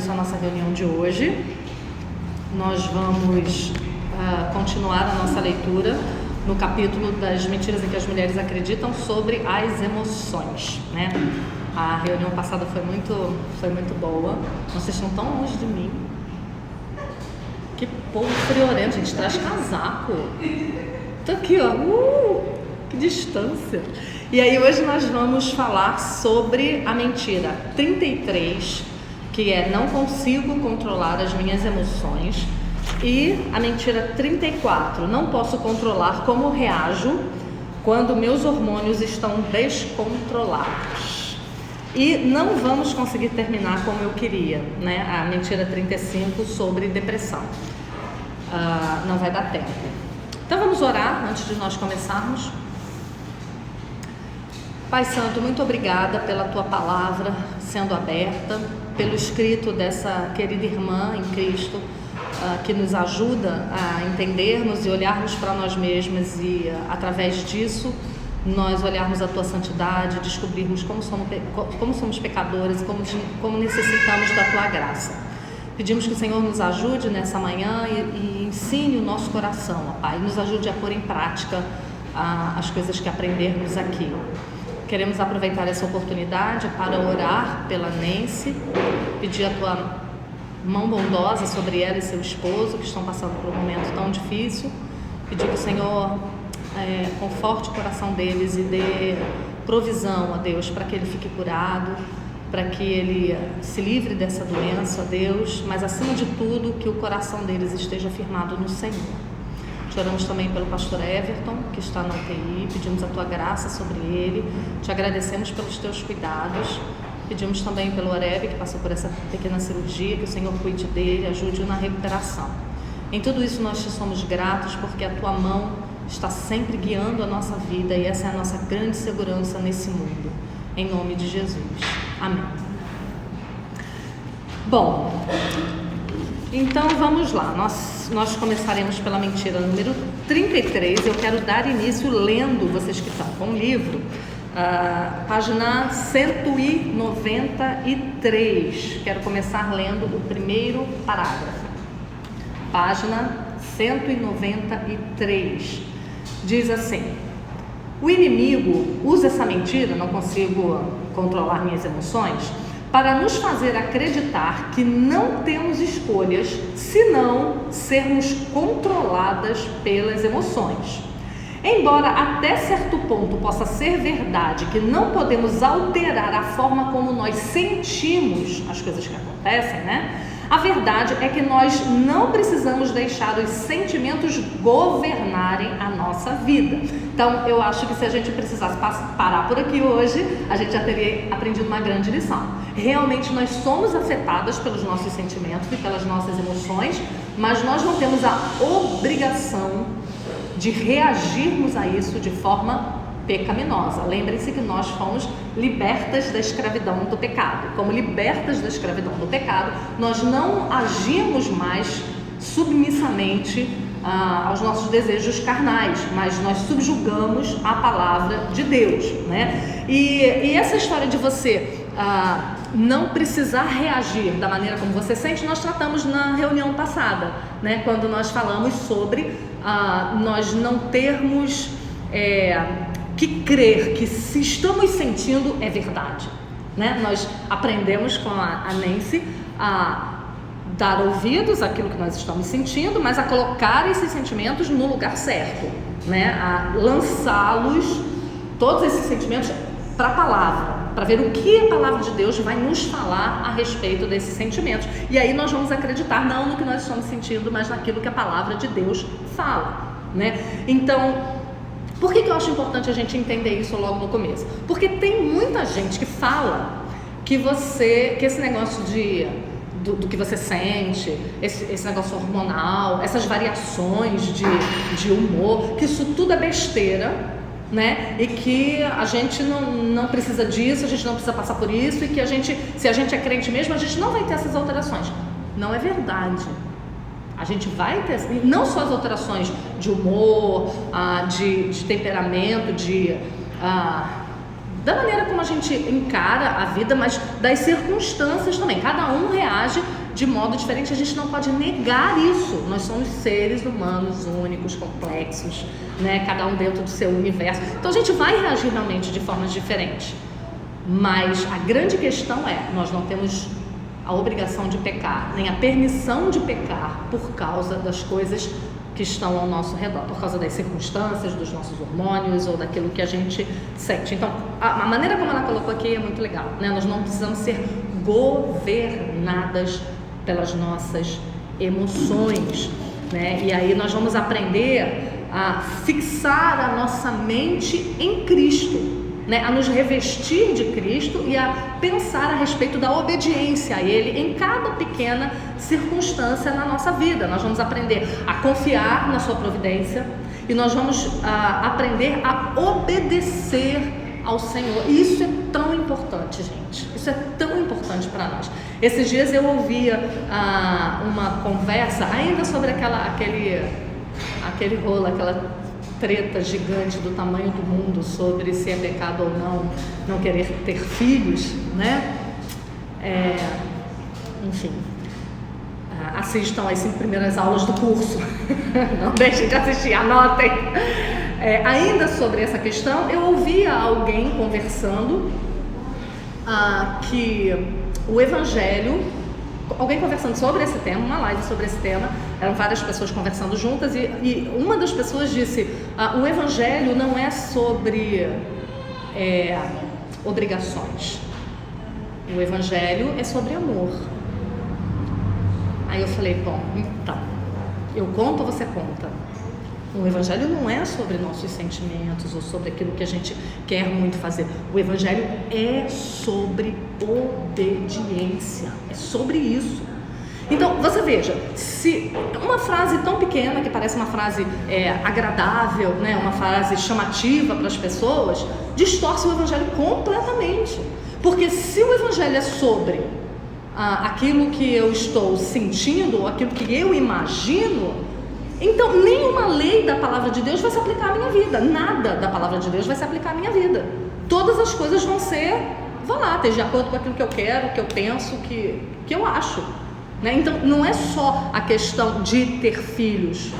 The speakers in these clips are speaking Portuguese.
início à nossa reunião de hoje. Nós vamos continuar a nossa leitura no capítulo das mentiras em que as mulheres acreditam sobre as emoções, né? A reunião passada foi muito boa. Vocês estão tão longe de mim. Que povo friorento, gente, traz casaco. Tô aqui, ó. Que distância. E aí hoje nós vamos falar sobre a mentira 33, que é não consigo controlar as minhas emoções, e a mentira 34, não posso controlar como reajo quando meus hormônios estão descontrolados. E não vamos conseguir terminar como eu queria, né? A mentira 35 sobre depressão. Não vai dar tempo. Então vamos orar antes de nós começarmos. Pai Santo, muito obrigada pela Tua palavra sendo aberta, pelo escrito dessa querida irmã em Cristo, que nos ajuda a entendermos e olharmos para nós mesmos e, através disso, nós olharmos a Tua santidade, descobrirmos como somos pecadores, como necessitamos da Tua graça. Pedimos que o Senhor nos ajude nessa manhã e ensine o nosso coração, ó Pai, nos ajude a pôr em prática as coisas que aprendermos aqui. Queremos aproveitar essa oportunidade para orar pela Nancy, pedir a Tua mão bondosa sobre ela e seu esposo, que estão passando por um momento tão difícil. Pedir que o Senhor conforte o coração deles e dê provisão, a Deus, para que ele fique curado, para que ele se livre dessa doença, Deus, mas acima de tudo, que o coração deles esteja firmado no Senhor. Te oramos também pelo pastor Everton, que está na UTI, pedimos a Tua graça sobre ele, te agradecemos pelos Teus cuidados, pedimos também pelo Oreb, que passou por essa pequena cirurgia, que o Senhor cuide dele, ajude-o na recuperação. Em tudo isso nós te somos gratos, porque a Tua mão está sempre guiando a nossa vida e essa é a nossa grande segurança nesse mundo. Em nome de Jesus. Amém. Bom, então vamos lá. Nós começaremos pela mentira número 33. Eu quero dar início lendo, vocês que estão com o livro, página 193. Quero começar lendo o primeiro parágrafo. Página 193. Diz assim: o inimigo usa essa mentira, não consigo controlar minhas emoções, para nos fazer acreditar que não temos escolhas senão sermos controladas pelas emoções. Embora até certo ponto possa ser verdade que não podemos alterar a forma como nós sentimos as coisas que acontecem, né? A verdade é que nós não precisamos deixar os sentimentos governarem a nossa vida. Então, eu acho que se a gente precisasse parar por aqui hoje, a gente já teria aprendido uma grande lição. Realmente, nós somos afetadas pelos nossos sentimentos e pelas nossas emoções, mas nós não temos a obrigação de reagirmos a isso de forma pecaminosa. Lembrem-se que nós fomos libertas da escravidão do pecado. Como libertas da escravidão do pecado, nós não agimos mais submissamente aos nossos desejos carnais, mas nós subjugamos a palavra de Deus, né? E essa história de você não precisar reagir da maneira como você sente, nós tratamos na reunião passada, né? Quando nós falamos sobre nós não termos que crer que se estamos sentindo é verdade, né? Nós aprendemos com a Nancy a dar ouvidos àquilo que nós estamos sentindo, mas a colocar esses sentimentos no lugar certo, né? A lançá-los, todos esses sentimentos, para a palavra, para ver o que a palavra de Deus vai nos falar a respeito desses sentimentos. E aí nós vamos acreditar não no que nós estamos sentindo, mas naquilo que a palavra de Deus fala, né? Então, por que eu acho importante a gente entender isso logo no começo? Porque tem muita gente que fala que esse negócio do que você sente, esse negócio hormonal, essas variações de humor, que isso tudo é besteira, né? E que a gente não precisa disso, a gente não precisa passar por isso, e que se a gente é crente mesmo, a gente não vai ter essas alterações. Não é verdade. A gente vai ter, não só as alterações de humor, de temperamento, da maneira como a gente encara a vida, mas das circunstâncias também. Cada um reage de modo diferente, a gente não pode negar isso. Nós somos seres humanos únicos, complexos, né? Cada um dentro do seu universo. Então a gente vai reagir realmente de formas diferentes. Mas a grande questão é, nós não temos a obrigação de pecar, nem a permissão de pecar por causa das coisas que estão ao nosso redor, por causa das circunstâncias, dos nossos hormônios ou daquilo que a gente sente. Então, a maneira como ela colocou aqui é muito legal, né? Nós não precisamos ser governadas pelas nossas emoções, né? E aí nós vamos aprender a fixar a nossa mente em Cristo, né, a nos revestir de Cristo e a pensar a respeito da obediência a Ele em cada pequena circunstância na nossa vida. Nós vamos aprender a confiar na sua providência e nós vamos aprender a obedecer ao Senhor. E isso é tão importante, gente. Isso é tão importante para nós. Esses dias eu ouvia uma conversa ainda sobre aquele rolo, aquela treta gigante do tamanho do mundo sobre se é pecado ou não querer ter filhos, né? Enfim, assistam as 5 primeiras aulas do curso, não deixem de assistir, anotem. Ainda sobre essa questão, eu ouvia alguém conversando que o Evangelho, alguém conversando sobre esse tema, uma live sobre esse tema, eram várias pessoas conversando juntas e uma das pessoas disse, o Evangelho não é sobre obrigações, o Evangelho é sobre amor. Aí eu falei, bom, então, eu conto ou você conta? O Evangelho não é sobre nossos sentimentos ou sobre aquilo que a gente quer muito fazer. O Evangelho é sobre obediência, é sobre isso. Então, você veja, se uma frase tão pequena, que parece uma frase agradável, né, uma frase chamativa para as pessoas, distorce o Evangelho completamente. Porque se o Evangelho é sobre aquilo que eu estou sentindo, aquilo que eu imagino, então nenhuma lei da palavra de Deus vai se aplicar à minha vida. Nada da palavra de Deus vai se aplicar à minha vida. Todas as coisas vão ser voláteis, de acordo com aquilo que eu quero, que eu penso, que eu acho, né? Então não é só a questão de ter filhos,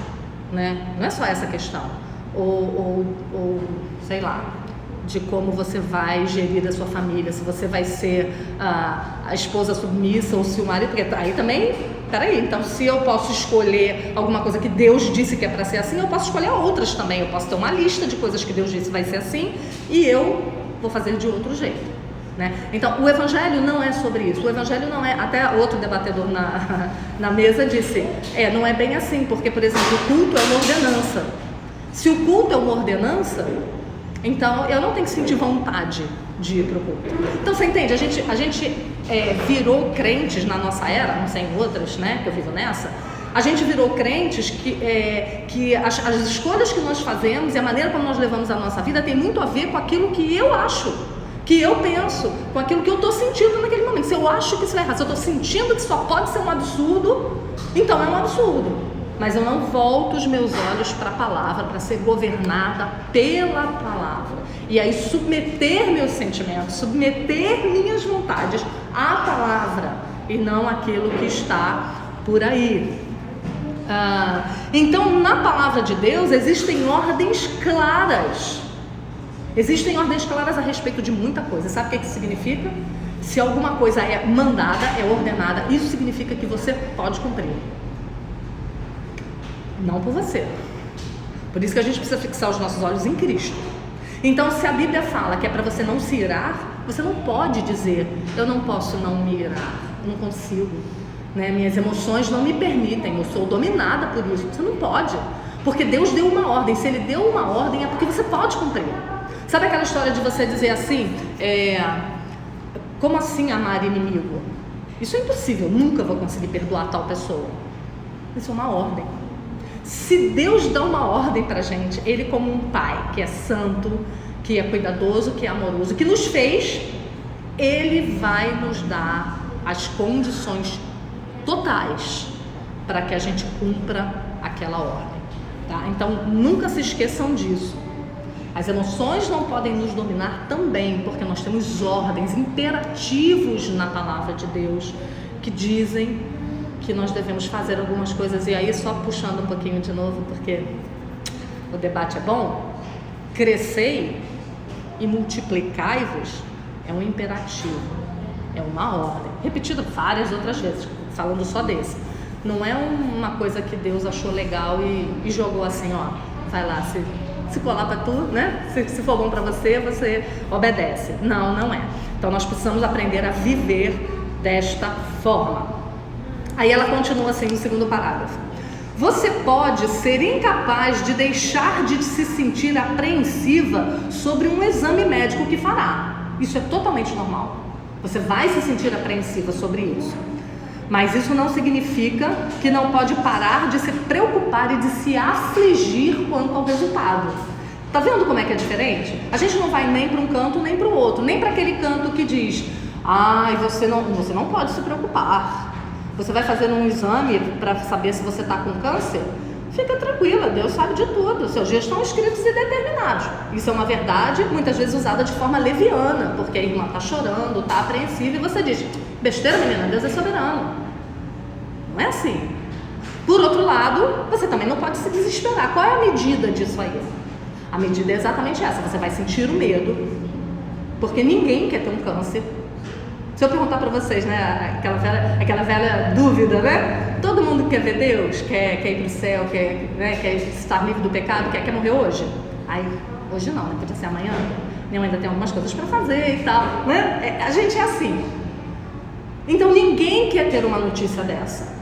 né? Não é só essa questão. Ou sei lá, de como você vai gerir a sua família, se você vai ser a esposa submissa ou se o marido, porque aí também, peraí, então se eu posso escolher alguma coisa que Deus disse que é para ser assim, eu posso escolher outras também, eu posso ter uma lista de coisas que Deus disse vai ser assim e eu vou fazer de outro jeito, né? Então o Evangelho não é sobre isso, o Evangelho não é, até outro debatedor na mesa disse, não é bem assim, porque por exemplo o culto é uma ordenança. Se o culto é uma ordenança, então eu não tenho que sentir vontade de ir para o culto. Então você entende, a gente virou crentes na nossa era, não sei em outras, né, que eu vivo nessa, a gente virou crentes que as escolhas que nós fazemos e a maneira como nós levamos a nossa vida tem muito a ver com aquilo que eu acho, que eu penso, com aquilo que eu estou sentindo naquele momento. Se eu acho que isso é errado, se eu estou sentindo que só pode ser um absurdo, então é um absurdo. Mas eu não volto os meus olhos para a palavra, para ser governada pela palavra. E aí submeter meus sentimentos, submeter minhas vontades à palavra e não aquilo que está por aí. Então, na palavra de Deus existem ordens claras. Existem ordens claras a respeito de muita coisa. Sabe o que isso significa? Se alguma coisa é mandada, é ordenada, isso significa que você pode cumprir. Não por você. Por isso que a gente precisa fixar os nossos olhos em Cristo. Então, se a Bíblia fala que é para você não se irar, você não pode dizer, eu não posso não me irar, não consigo, né? Minhas emoções não me permitem, eu sou dominada por isso. Você não pode, porque Deus deu uma ordem. Se Ele deu uma ordem, é porque você pode cumprir. Sabe aquela história de você dizer assim, como assim amar inimigo? Isso é impossível, nunca vou conseguir perdoar tal pessoa. Isso é uma ordem. Se Deus dá uma ordem pra gente, Ele como um pai que é santo, que é cuidadoso, que é amoroso, que nos fez, Ele vai nos dar as condições totais para que a gente cumpra aquela ordem, tá? Então nunca se esqueçam disso. As emoções não podem nos dominar também, porque nós temos ordens, imperativos na palavra de Deus que dizem que nós devemos fazer algumas coisas, e aí só puxando um pouquinho de novo, porque o debate é bom. Crescei e multiplicai-vos é um imperativo, é uma ordem, repetido várias outras vezes, falando só desse. Não é uma coisa que Deus achou legal e jogou assim, ó, vai lá, se colar para tu, né? Se for bom para você, você obedece. Não, não é. Então nós precisamos aprender a viver desta forma. Aí ela continua assim no segundo parágrafo. Você pode ser incapaz de deixar de se sentir apreensiva sobre um exame médico que fará. Isso é totalmente normal. Você vai se sentir apreensiva sobre isso. Mas isso não significa que não pode parar de se preocupar e de se afligir quanto ao resultado. Tá vendo como é que é diferente? A gente não vai nem para um canto nem para o outro, nem para aquele canto que diz: você não pode se preocupar. Você vai fazer um exame para saber se você está com câncer? Fica tranquila, Deus sabe de tudo, seus dias estão escritos e determinados. Isso é uma verdade muitas vezes usada de forma leviana, porque a irmã está chorando, está apreensiva e você diz: besteira, menina, Deus é soberano. Não é assim. Por outro lado, você também não pode se desesperar. Qual é a medida disso aí? A medida é exatamente essa: você vai sentir o medo, porque ninguém quer ter um câncer. Se eu perguntar para vocês, né, aquela velha dúvida, né? Todo mundo quer ver Deus, quer ir para o céu, quer estar livre do pecado, quer morrer hoje? Aí, hoje não, né? Podia ser amanhã. Eu ainda tenho algumas coisas para fazer e tal, né? A gente é assim. Então ninguém quer ter uma notícia dessa.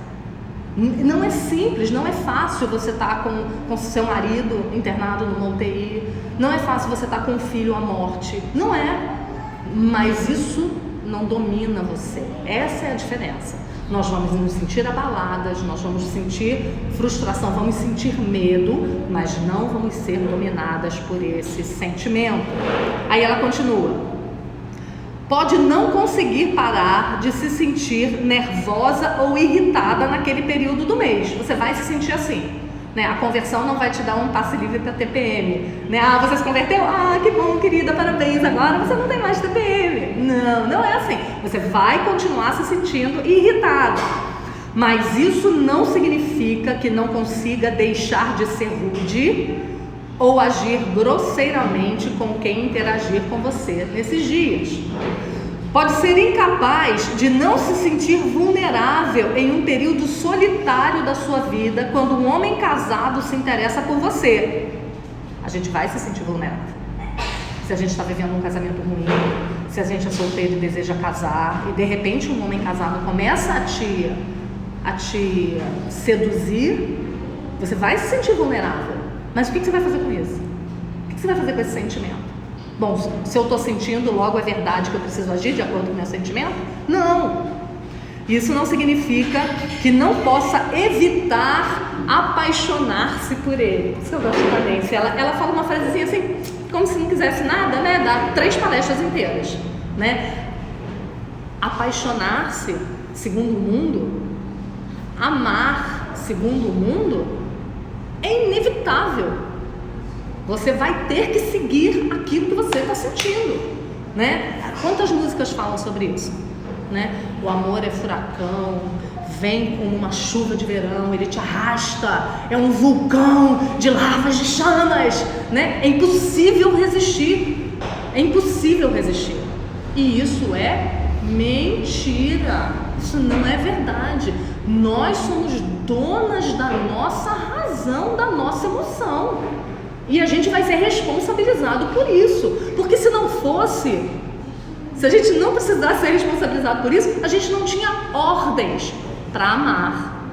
Não é simples, não é fácil você estar com seu marido internado numa UTI, não é fácil você estar com um filho à morte, não é. Mas isso não domina você. Essa é a diferença. Nós vamos nos sentir abaladas, nós vamos sentir frustração, vamos sentir medo, mas não vamos ser dominadas por esse sentimento. Aí ela continua: pode não conseguir parar de se sentir nervosa ou irritada naquele período do mês. Você vai se sentir assim, né? A conversão não vai te dar um passe livre para TPM, né? Você se converteu? Que bom, querida, parabéns, agora você não tem mais TPM. Não é assim. Você vai continuar se sentindo irritada, mas isso não significa que não consiga deixar de ser rude ou agir grosseiramente com quem interagir com você nesses dias. Pode ser incapaz de não se sentir vulnerável em um período solitário da sua vida, quando um homem casado se interessa por você. A gente vai se sentir vulnerável. Se a gente está vivendo um casamento ruim, se a gente é solteiro e deseja casar, e de repente um homem casado começa a te seduzir, você vai se sentir vulnerável. Mas o que você vai fazer com isso? O que você vai fazer com esse sentimento? Bom, se eu estou sentindo, logo é verdade que eu preciso agir de acordo com o meu sentimento? Não! Isso não significa que não possa evitar apaixonar-se por ele. Isso eu gosto da Nancy. Ela fala uma frasezinha assim, como se não quisesse nada, né? Dá 3 palestras inteiras, né? Apaixonar-se, segundo o mundo, amar, segundo o mundo, é inevitável. Você vai ter que seguir aquilo que você está sentindo, né? Quantas músicas falam sobre isso, né? O amor é furacão, vem como uma chuva de verão, ele te arrasta, é um vulcão de lavas, de chamas, né? É impossível resistir, e isso é mentira, isso não é verdade. Nós somos donas da nossa razão, da nossa emoção, e a gente vai ser responsabilizado por isso, porque se não fosse, se a gente não precisasse ser responsabilizado por isso, a gente não tinha ordens para amar,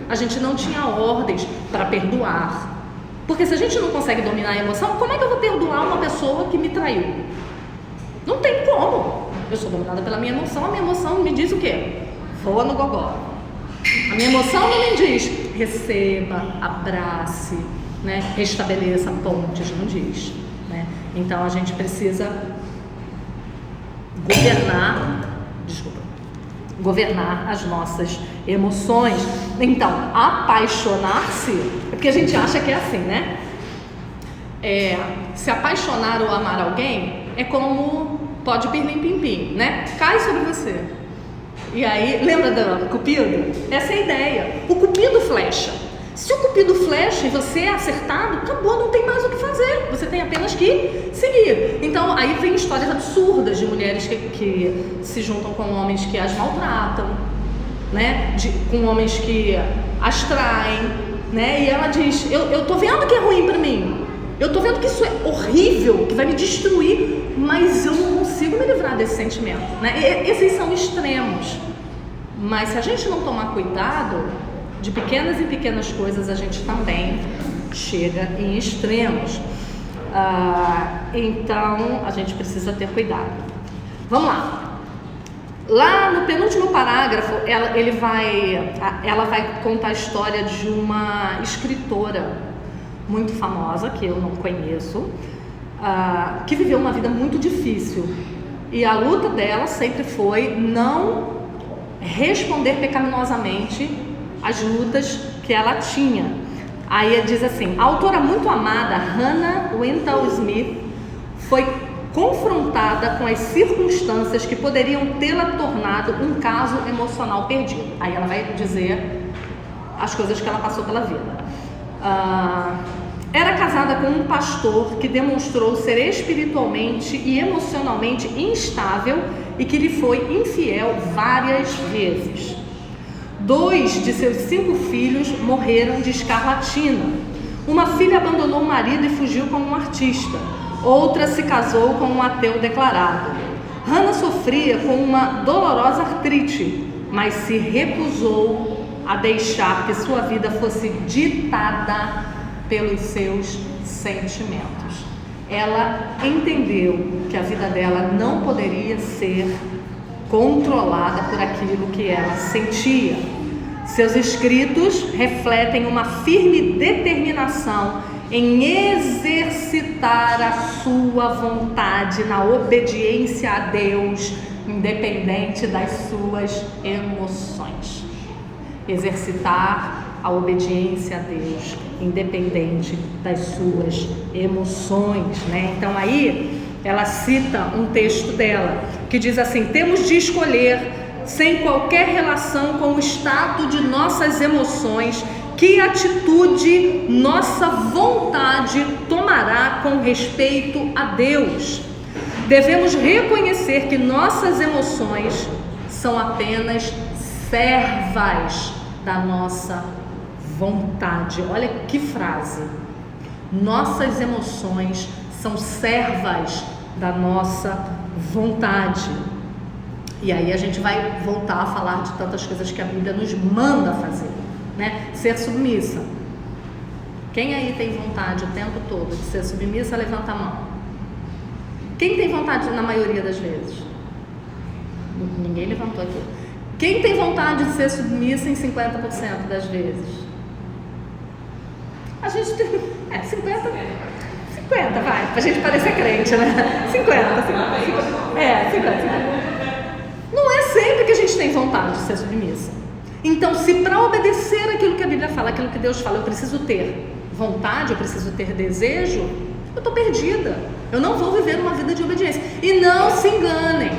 a gente não tinha ordens para perdoar, porque se a gente não consegue dominar a emoção, como é que eu vou perdoar uma pessoa que me traiu? Não tem como. Eu sou dominada pela minha emoção, a minha emoção me diz o quê? Voa no gogó. A minha emoção não me diz receba, abrace, né? Restabeleça pontes, não diz, né? Então a gente precisa governar as nossas emoções. Então, apaixonar-se, é porque a gente acha que é assim, né? Se apaixonar ou amar alguém é como pode pirlim-pim-pim, né? Cai sobre você. E aí, lembra do Cupido? Essa é a ideia. O Cupido flecha. Se o Cupido flecha e você é acertado, acabou, não tem mais o que fazer. Você tem apenas que seguir. Então, aí vem histórias absurdas de mulheres que se juntam com homens que as maltratam, né? Com homens que as traem, né? E ela diz, eu tô vendo que é ruim pra mim. Eu tô vendo que isso é horrível, que vai me destruir, mas eu não consigo me livrar desse sentimento, né? Esses são extremos. Mas se a gente não tomar cuidado, de pequenas em pequenas coisas a gente também chega em extremos. Então a gente precisa ter cuidado. Vamos lá. Lá no penúltimo parágrafo, ela vai contar a história de uma escritora muito famosa, que eu não conheço, que viveu uma vida muito difícil. E a luta dela sempre foi não responder pecaminosamente as lutas que ela tinha. Aí diz assim, a autora muito amada, Hannah Wintour Smith, foi confrontada com as circunstâncias que poderiam tê-la tornado um caso emocional perdido. Aí ela vai dizer as coisas que ela passou pela vida. Era casada com um pastor que demonstrou ser espiritualmente e emocionalmente instável e que lhe foi infiel várias vezes. 2 de seus 5 filhos morreram de escarlatina. Uma filha abandonou o marido e fugiu com um artista. Outra se casou com um ateu declarado. Hannah sofria com uma dolorosa artrite, mas se recusou a deixar que sua vida fosse ditada pelos seus sentimentos. Ela entendeu que a vida dela não poderia ser controlada por aquilo que ela sentia. Seus escritos refletem uma firme determinação em exercitar a sua vontade na obediência a Deus, independente das suas emoções. Exercitar a obediência a Deus, independente das suas emoções, né? Então aí ela cita um texto dela que diz assim: temos de escolher, sem qualquer relação com o estado de nossas emoções, que atitude nossa vontade tomará com respeito a Deus. Devemos reconhecer que nossas emoções são apenas servas da nossa vontade. Olha que frase! Nossas emoções são servas da nossa vontade. E aí a gente vai voltar a falar de tantas coisas que a Bíblia nos manda fazer, né? Ser submissa. Quem aí tem vontade o tempo todo de ser submissa, levanta a mão. Quem tem vontade na maioria das vezes? Ninguém levantou aqui. Quem tem vontade de ser submissa em 50% das vezes? A gente tem... 50 vai, pra gente parecer crente, né? 50. Não é sempre que a gente tem vontade de ser submissa. Então, se para obedecer aquilo que a Bíblia fala, aquilo que Deus fala, eu preciso ter vontade, eu preciso ter desejo, eu tô perdida. Eu não vou viver uma vida de obediência. E não se enganem,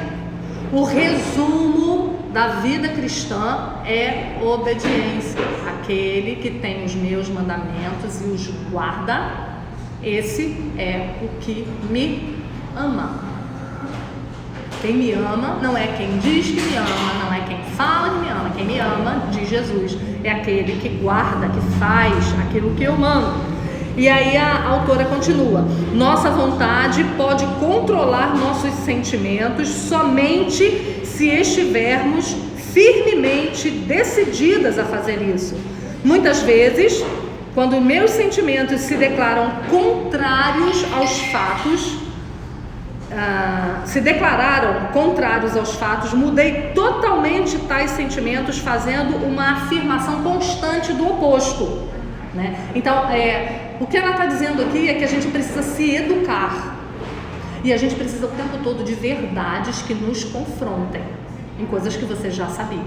o resumo da vida cristã é obediência. Aquele que tem os meus mandamentos e os guarda, esse é o que me ama. Quem me ama não é quem diz que me ama, não é quem fala que me ama. Quem me ama, diz Jesus, é aquele que guarda, que faz aquilo que eu mando. E aí a autora continua: nossa vontade pode controlar nossos sentimentos somente se estivermos firmemente decididas a fazer isso. Muitas vezes, quando meus sentimentos se declaram contrários aos fatos, mudei totalmente tais sentimentos, fazendo uma afirmação constante do oposto, né? Então, o que ela está dizendo aqui é que a gente precisa se educar, e a gente precisa o tempo todo de verdades que nos confrontem em coisas que você já sabia,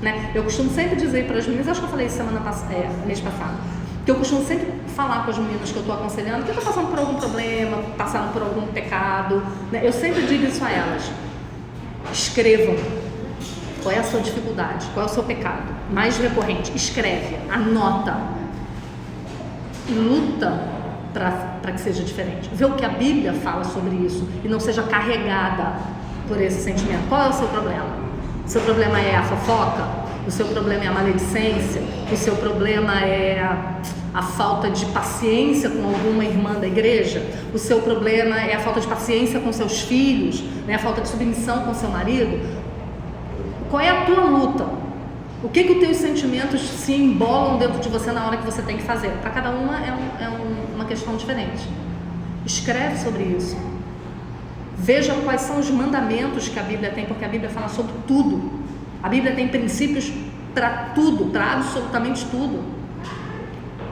né? Eu costumo sempre dizer para as meninas, acho que eu falei isso mês passado, que eu costumo sempre falar com as meninas que eu estou aconselhando, que estão passando por algum problema, passando por algum pecado, né? Eu sempre digo isso a elas: escrevam, Qual é a sua dificuldade? Qual é o seu pecado mais recorrente? Escreve, anota e luta para que seja diferente. Vê o que a Bíblia fala sobre isso e não seja carregada por esse sentimento. Qual é o seu problema? O seu problema é a fofoca? O seu problema é a maledicência? O seu problema é a falta de paciência com alguma irmã da igreja? O seu problema é a falta de paciência com seus filhos? Né? A falta de submissão com seu marido? Qual é a tua luta? O que os teus sentimentos se embolam dentro de você na hora que você tem que fazer? Para cada uma é uma questão diferente. Escreve sobre isso. Veja quais são os mandamentos que a Bíblia tem, porque a Bíblia fala sobre tudo. A Bíblia tem princípios para tudo, para absolutamente tudo.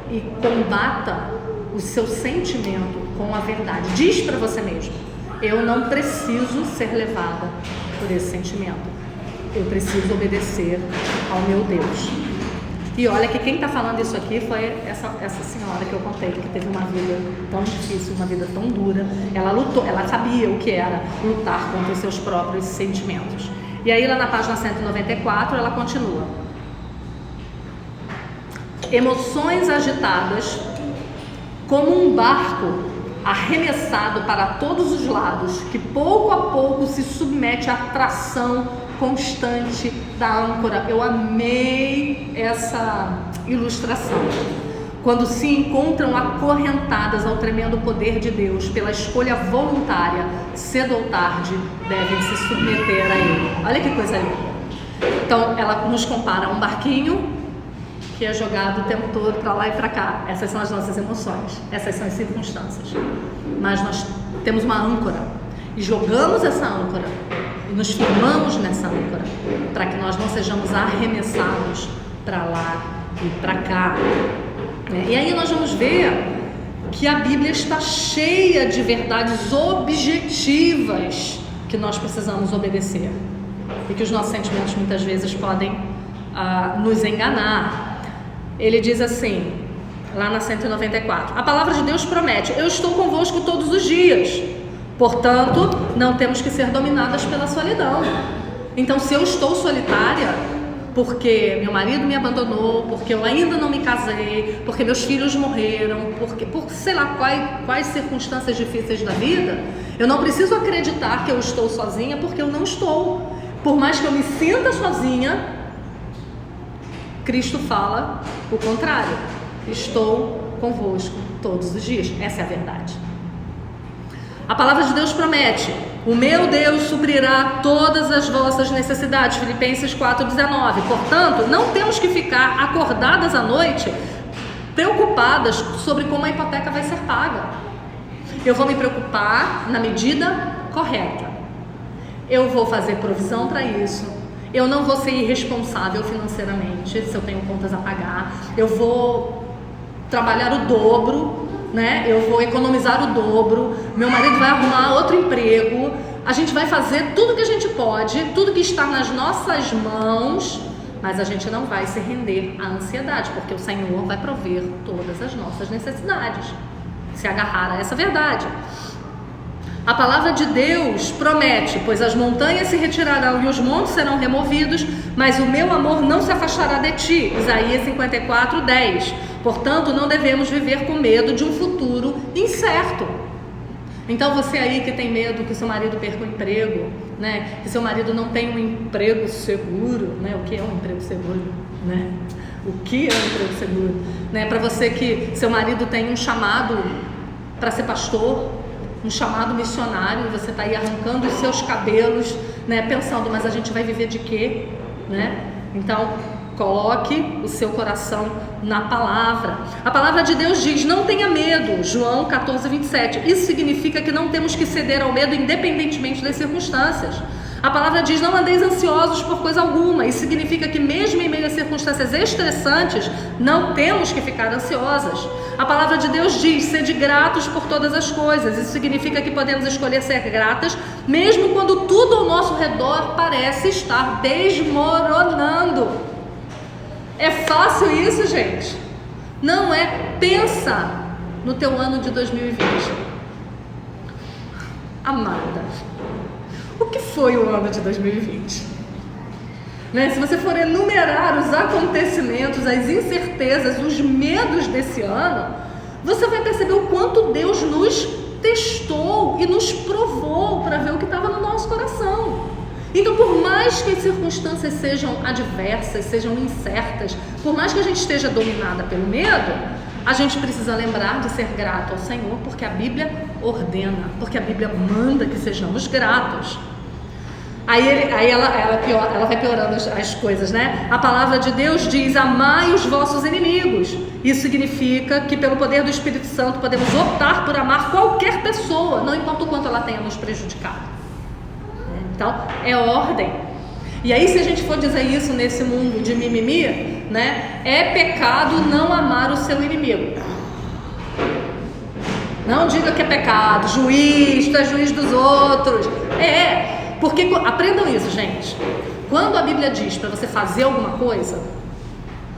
E combata o seu sentimento com a verdade. Diz para você mesmo: eu não preciso ser levada por esse sentimento. Eu preciso obedecer ao meu Deus. E olha que quem está falando isso aqui foi essa senhora que eu contei, que teve uma vida tão difícil, uma vida tão dura. Ela lutou, ela sabia o que era lutar contra os seus próprios sentimentos. E aí lá na página 194 ela continua: emoções agitadas como um barco arremessado para todos os lados, que pouco a pouco se submete à tração constante da âncora. Eu amei essa ilustração. Quando se encontram acorrentadas ao tremendo poder de Deus pela escolha voluntária, cedo ou tarde devem se submeter a Ele. Olha que coisa linda. Então ela nos compara a um barquinho que é jogado o tempo todo para lá e para cá. Essas são as nossas emoções, essas são as circunstâncias. Mas nós temos uma âncora e jogamos essa âncora e nos firmamos nessa âncora para que nós não sejamos arremessados para lá e para cá. E aí nós vamos ver que a Bíblia está cheia de verdades objetivas que nós precisamos obedecer e que os nossos sentimentos muitas vezes podem nos enganar. Ele diz assim, lá na 194: a palavra de Deus promete: eu estou convosco todos os dias. Portanto, não temos que ser dominadas pela solidão. Então, se eu estou solitária porque meu marido me abandonou, porque eu ainda não me casei, porque meus filhos morreram, por sei lá quais circunstâncias difíceis da vida, eu não preciso acreditar que eu estou sozinha, porque eu não estou. Por mais que eu me sinta sozinha, Cristo fala o contrário: estou convosco todos os dias. Essa é a verdade. A palavra de Deus promete: o meu Deus suprirá todas as vossas necessidades. Filipenses 4,19. Portanto, não temos que ficar acordadas à noite preocupadas sobre como a hipoteca vai ser paga. Eu vou me preocupar na medida correta. Eu vou fazer provisão para isso. Eu não vou ser irresponsável financeiramente se eu tenho contas a pagar. Eu vou trabalhar o dobro, né? Eu vou economizar o dobro. Meu marido vai arrumar outro emprego. A gente vai fazer tudo que a gente pode, tudo que está nas nossas mãos, mas a gente não vai se render à ansiedade, porque o Senhor vai prover todas as nossas necessidades. Se agarrar a essa verdade. A palavra de Deus promete: pois as montanhas se retirarão e os montes serão removidos, mas o meu amor não se afastará de ti. Isaías 54:10. Portanto, não devemos viver com medo de um futuro incerto. Então você aí que tem medo que seu marido perca o emprego, né? Que seu marido não tenha um emprego seguro, né? O que é um emprego seguro, né? O que é um emprego seguro, né? Para você que seu marido tem um chamado para ser pastor, um chamado missionário, você está aí arrancando os seus cabelos, né, pensando: mas a gente vai viver de quê? Né? Então, coloque o seu coração na palavra. A palavra de Deus diz: não tenha medo, João 14:27. Isso significa que não temos que ceder ao medo independentemente das circunstâncias. A palavra diz: não andeis ansiosos por coisa alguma. Isso significa que mesmo em meio a circunstâncias estressantes, não temos que ficar ansiosas. A palavra de Deus diz: sede gratos por todas as coisas. Isso significa que podemos escolher ser gratas, mesmo quando tudo ao nosso redor parece estar desmoronando. É fácil isso, gente? Não é? Pensa no teu ano de 2020. Amada, o que foi o ano de 2020? né? Se você for enumerar os acontecimentos, as incertezas, os medos desse ano, você vai perceber o quanto Deus nos testou e nos provou para ver o que estava no nosso coração. Então, por mais que as circunstâncias sejam adversas, sejam incertas, por mais que a gente esteja dominada pelo medo, a gente precisa lembrar de ser grato ao Senhor, porque a Bíblia ordena, porque a Bíblia manda que sejamos gratos. Aí ela vai piorando as coisas, né? A palavra de Deus diz: amai os vossos inimigos. Isso significa que pelo poder do Espírito Santo podemos optar por amar qualquer pessoa, não importa o quanto ela tenha nos prejudicado. Então, é ordem. E aí, se a gente for dizer isso nesse mundo de mimimi, né? É pecado não amar o seu inimigo. Não diga que é pecado, juiz, tu é juiz dos outros. Porque aprendam isso, gente. Quando a Bíblia diz para você fazer alguma coisa,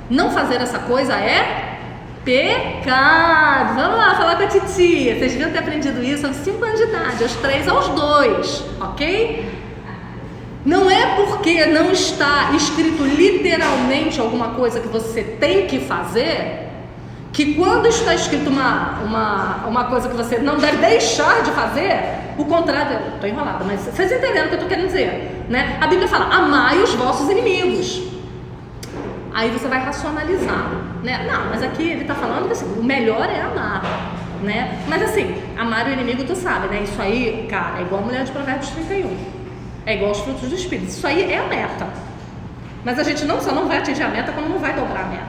não fazer essa coisa é pecado. Vamos lá falar com a titia. Vocês deviam ter aprendido isso aos 5 anos de idade, aos 3, aos 2, ok? Não é porque não está escrito literalmente alguma coisa que você tem que fazer, que quando está escrito uma coisa que você não deve deixar de fazer, o contrário, estou enrolada, mas vocês entenderam o que eu estou querendo dizer, né? A Bíblia fala: amai os vossos inimigos. Aí você vai racionalizar, né? Não, mas aqui ele está falando que assim, o melhor é amar, né? Mas assim, amar o inimigo, tu sabe, né? Isso aí, cara, é igual a mulher de Provérbios 31. É igual aos frutos do Espírito. Isso aí é a meta. Mas a gente só não vai atingir a meta quando não vai dobrar a meta,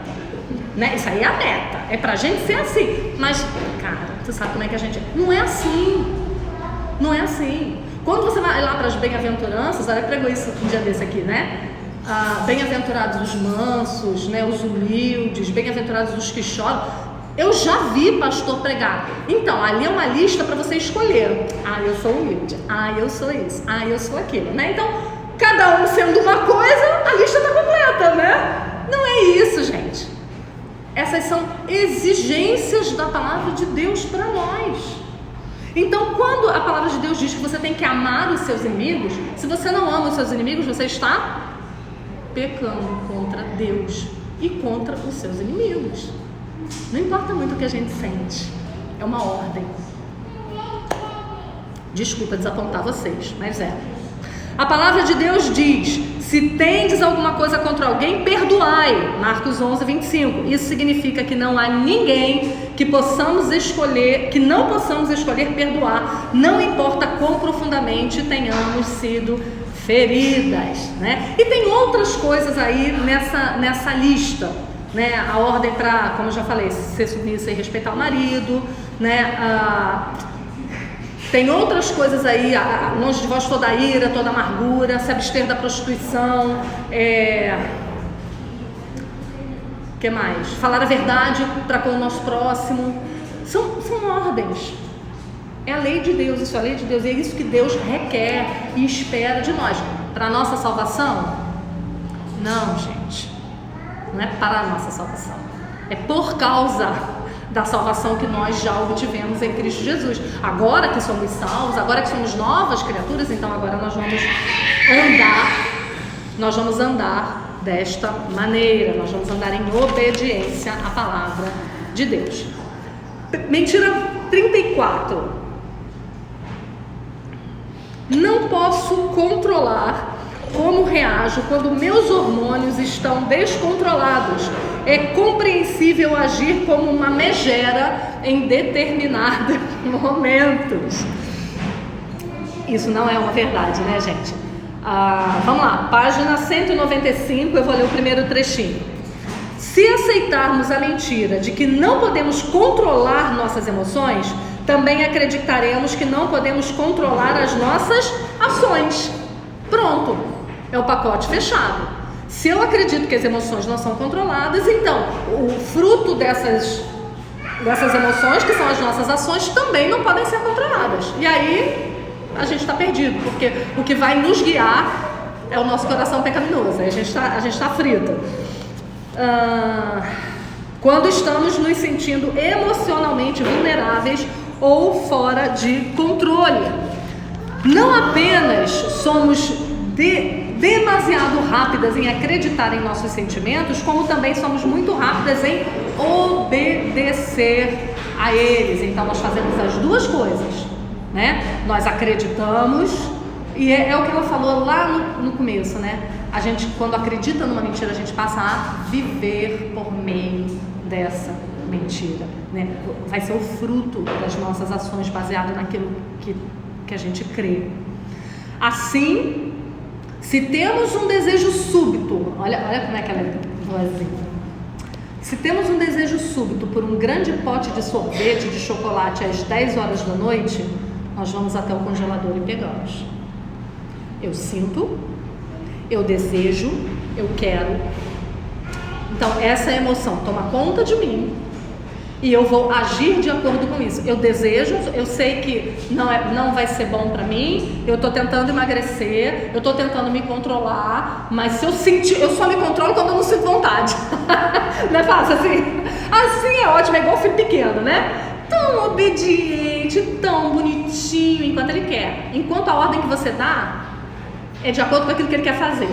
né? Isso aí é a meta. É pra gente ser assim. Mas, cara, tu sabe como é que a gente... Não é assim. Não é assim. Quando você vai lá para as bem-aventuranças, olha, pregou isso um dia desse aqui, né? Bem-aventurados os mansos, né? Os humildes, bem-aventurados os que choram. Eu já vi pastor pregar. Então, ali é uma lista para você escolher. Eu sou humilde. Eu sou isso. Eu sou aquilo, né? Então, cada um sendo uma coisa, a lista está completa, né? Não é isso, gente. Essas são exigências da palavra de Deus para nós. Então, quando a palavra de Deus diz que você tem que amar os seus inimigos, se você não ama os seus inimigos, você está pecando contra Deus e contra os seus inimigos. Não importa muito o que a gente sente, é uma ordem. Desculpa desapontar vocês, mas é. A palavra de Deus diz: se tendes alguma coisa contra alguém, perdoai. Marcos 11, 25. Isso significa que não há ninguém que não possamos escolher perdoar, não importa quão profundamente tenhamos sido feridas, né? E tem outras coisas aí nessa lista, né? A ordem para, como eu já falei, ser submissa e respeitar o marido, né? Tem outras coisas aí: longe de vós toda a ira, toda a amargura, se abster da prostituição, que mais? Falar a verdade para com o nosso próximo. São ordens. É a lei de Deus, isso é a lei de Deus, e é isso que Deus requer e espera de nós. Para a nossa salvação? Não, gente. Não é para a nossa salvação. É por causa da salvação que nós já obtivemos em Cristo Jesus. Agora que somos salvos, agora que somos novas criaturas, então agora nós vamos andar desta maneira, nós vamos andar em obediência à palavra de Deus. Mentira 34. Não posso controlar como reajo quando meus hormônios estão descontrolados. É compreensível agir como uma megera em determinados momentos. Isso não é uma verdade, né, gente? Vamos lá, página 195, eu vou ler o primeiro trechinho. Se aceitarmos a mentira de que não podemos controlar nossas emoções, também acreditaremos que não podemos controlar as nossas ações. Pronto, é o pacote fechado. Se eu acredito que as emoções não são controladas, então o fruto dessas emoções, que são as nossas ações, também não podem ser controladas. E aí a gente está perdido, porque o que vai nos guiar é o nosso coração pecaminoso. Aí a gente está frito. Quando estamos nos sentindo emocionalmente vulneráveis ou fora de controle. Não apenas somos demasiado rápidas em acreditar em nossos sentimentos, como também somos muito rápidas em obedecer a eles. Então nós fazemos as duas coisas, né? Nós acreditamos, e é o que ela falou lá no começo, né? A gente, quando acredita numa mentira, a gente passa a viver por meio dessa mentira, né? Vai ser o fruto das nossas ações baseado naquilo que a gente crê. Assim, se temos um desejo súbito, olha como é que ela é boazinha. Se temos um desejo súbito por um grande pote de sorvete de chocolate às 10 horas da noite, nós vamos até o congelador e pegamos. Eu sinto, eu desejo, eu quero. Então essa emoção toma conta de mim e eu vou agir de acordo com isso. Eu desejo, eu sei que não vai ser bom pra mim, eu tô tentando emagrecer, eu tô tentando me controlar, mas se eu sentir, eu só me controlo quando eu não sinto vontade. Não é fácil assim? Assim é ótimo, é igual filho pequeno, né? Tão obediente, tão bonitinho enquanto ele quer. Enquanto a ordem que você dá é de acordo com aquilo que ele quer fazer.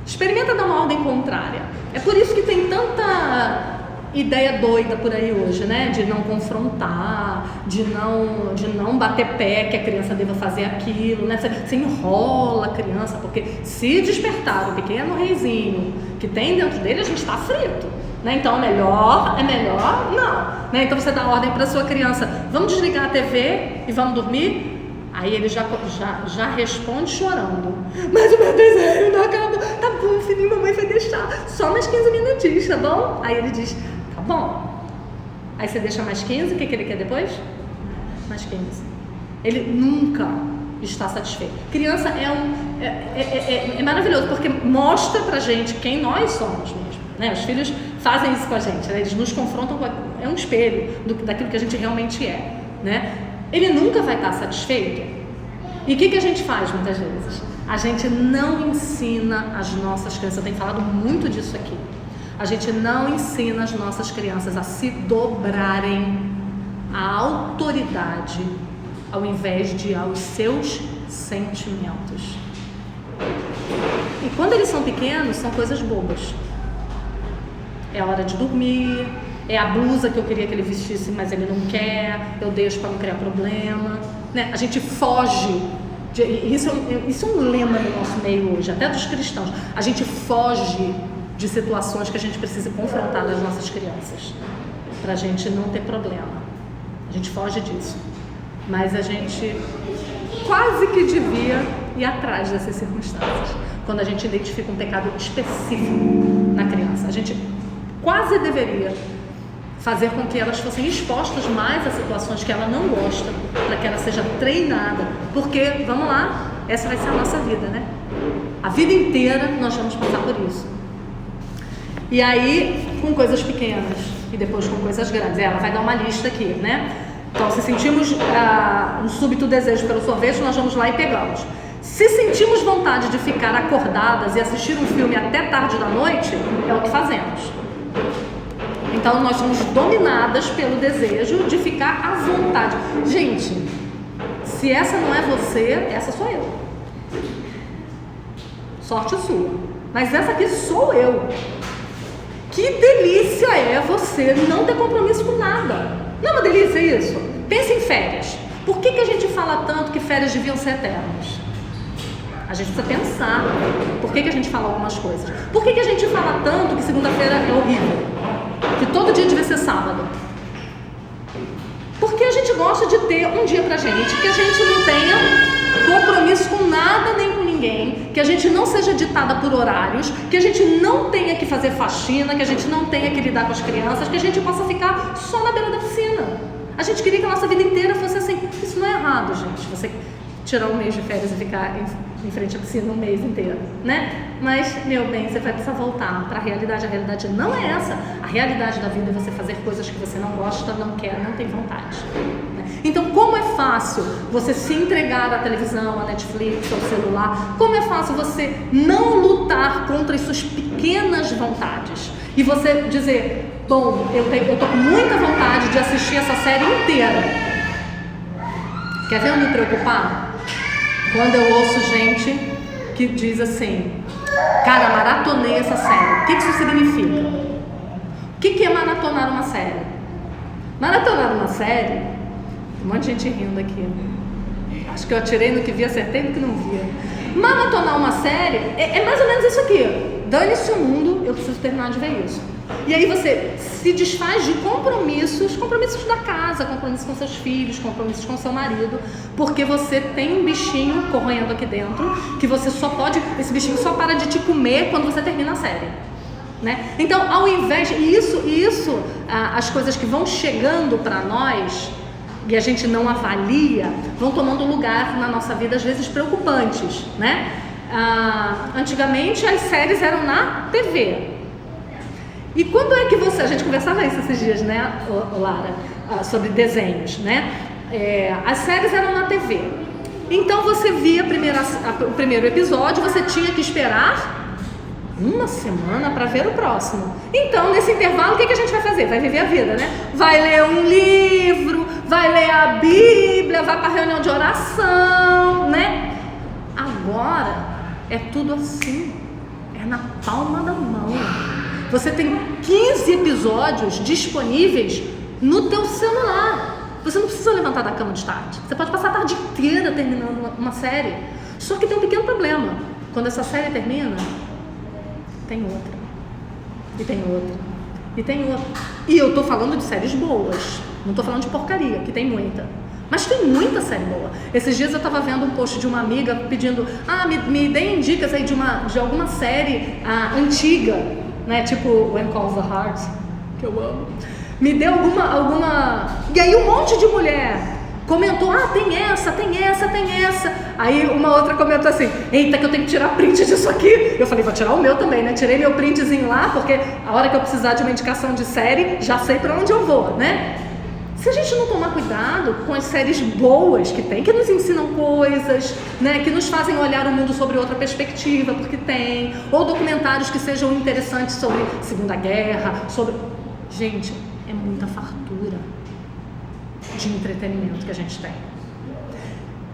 Experimenta dar uma ordem contrária. É por isso que tem tanta ideia doida por aí hoje, né? De não confrontar, de não bater pé que a criança deva fazer aquilo, né? Você enrola a criança, porque se despertar o pequeno reizinho que tem dentro dele, a gente está frito, né? Então é melhor não, né? Então você dá ordem para sua criança: vamos desligar a TV e vamos dormir. Aí ele já responde chorando: mas o meu desenho não acabou. Tá bom, filhinho, mamãe vai deixar só mais 15 minutinhos, tá bom? Aí ele diz: tá bom. Aí você deixa mais 15, o que ele quer depois? Mais 15. Ele nunca está satisfeito. Criança é maravilhoso, porque mostra pra gente quem nós somos mesmo, né? Os filhos fazem isso com a gente, né? Eles nos confrontam é um espelho daquilo que a gente realmente é, né? Ele nunca vai estar satisfeito. E o que a gente faz muitas vezes? A gente não ensina as nossas crianças, eu tenho falado muito disso aqui, a gente não ensina as nossas crianças a se dobrarem à autoridade ao invés de aos seus sentimentos. E quando eles são pequenos, são coisas bobas. É a hora de dormir, é a blusa que eu queria que ele vestisse, mas ele não quer, eu deixo para não criar problema, né? A gente foge, isso é um lema no nosso meio hoje, até dos cristãos. A gente foge de situações que a gente precisa confrontar nas nossas crianças, para a gente não ter problema. A gente foge disso, mas a gente quase que devia ir atrás dessas circunstâncias. Quando a gente identifica um pecado específico na criança, a gente quase deveria fazer com que elas fossem expostas mais a situações que ela não gosta, para que ela seja treinada, porque, vamos lá, essa vai ser a nossa vida, né? A vida inteira nós vamos passar por isso. E aí, com coisas pequenas e depois com coisas grandes. Ela vai dar uma lista aqui, né? Então, se sentimos um súbito desejo pelo sorvete, nós vamos lá e pegamos. Se sentimos vontade de ficar acordadas e assistir um filme até tarde da noite, é o que fazemos. Então nós somos dominadas pelo desejo de ficar à vontade. Gente, se essa não é você, essa sou eu. Sorte sua. Mas essa aqui sou eu. Que delícia é você não ter compromisso com nada. Não é uma delícia isso? Pense em férias. Por que a gente fala tanto que férias deviam ser eternas? A gente precisa pensar. Por que a gente fala algumas coisas? Por que a gente fala tanto que segunda-feira é horrível? Que todo dia devia ser sábado? Porque a gente gosta de ter um dia pra gente, que a gente não tenha compromisso com nada nem com ninguém, que a gente não seja ditada por horários, que a gente não tenha que fazer faxina, que a gente não tenha que lidar com as crianças, que a gente possa ficar só na beira da piscina. A gente queria que a nossa vida inteira fosse assim. Isso não é errado, gente. Você tirar um mês de férias e ficar em frente à piscina um mês inteiro, né? Mas, meu bem, você vai precisar voltar para a realidade. A realidade não é essa. A realidade da vida é você fazer coisas que você não gosta, não quer, não tem vontade, né? Então, como é fácil você se entregar à televisão, à Netflix, ao celular? Como é fácil você não lutar contra as suas pequenas vontades? E você dizer, bom, eu tô com muita vontade de assistir essa série inteira. Quer ver eu me preocupar? Quando eu ouço gente que diz assim: cara, maratonei essa série. O que isso significa? O que é maratonar uma série? Maratonar uma série, tem um monte de gente rindo aqui. Acho que eu atirei no que vi, acertei no que não via. Maratonar uma série é mais ou menos isso aqui. Dane-se o mundo, eu preciso terminar de ver isso. E aí você se desfaz de compromissos da casa, compromissos com seus filhos, compromissos com seu marido, porque você tem um bichinho corroendo aqui dentro, que você só pode, esse bichinho só para de te comer quando você termina a série, né? Então, ao invés, as coisas que vão chegando para nós e a gente não avalia, vão tomando lugar na nossa vida, às vezes preocupantes, né? Antigamente as séries eram na TV. E quando é que a gente conversava isso esses dias, né, Lara, sobre desenhos, né? As séries eram na TV. Então você via o primeiro episódio, você tinha que esperar uma semana para ver o próximo. Então, nesse intervalo, o que a gente vai fazer? Vai viver a vida, né? Vai ler um livro, vai ler a Bíblia, vai para a reunião de oração, né? Agora é tudo assim, é na palma da mão. Você tem 15 episódios disponíveis no teu celular. Você não precisa levantar da cama de tarde. Você pode passar a tarde inteira terminando uma série. Só que tem um pequeno problema. Quando essa série termina, tem outra. E tem outra. E tem outra. E eu tô falando de séries boas. Não tô falando de porcaria, que tem muita. Mas tem muita série boa. Esses dias eu estava vendo um post de uma amiga pedindo: me deem dicas aí de alguma série antiga, né? Tipo When Calls the Heart, que eu amo. Me dê alguma... E aí um monte de mulher comentou: tem essa. Aí uma outra comentou assim: eita, que eu tenho que tirar print disso aqui. Eu falei: vou tirar o meu também, né? Tirei meu printzinho lá, porque a hora que eu precisar de uma indicação de série, já sei pra onde eu vou, né? Se a gente não tomar cuidado com as séries boas que tem, que nos ensinam coisas, né, que nos fazem olhar o mundo sobre outra perspectiva, porque tem, ou documentários que sejam interessantes sobre Segunda Guerra, Gente, é muita fartura de entretenimento que a gente tem.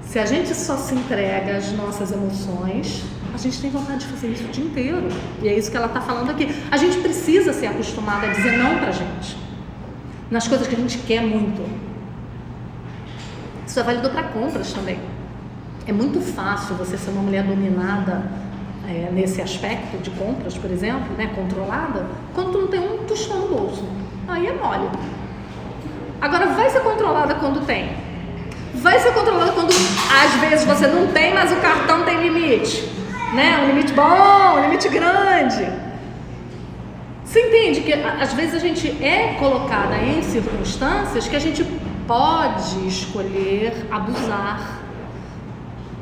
Se a gente só se entrega às nossas emoções, a gente tem vontade de fazer isso o dia inteiro. E é isso que ela está falando aqui. A gente precisa ser acostumada a dizer não pra gente, nas coisas que a gente quer muito. Isso é válido para compras também. É muito fácil você ser uma mulher dominada nesse aspecto de compras, por exemplo, né, controlada, quando tu não tem um tostão no bolso. Aí é mole. Agora, vai ser controlada quando tem. Vai ser controlada quando, às vezes, você não tem, mas o cartão tem limite, né? Um limite bom, um limite grande. Você entende que às vezes a gente é colocada em circunstâncias que a gente pode escolher abusar,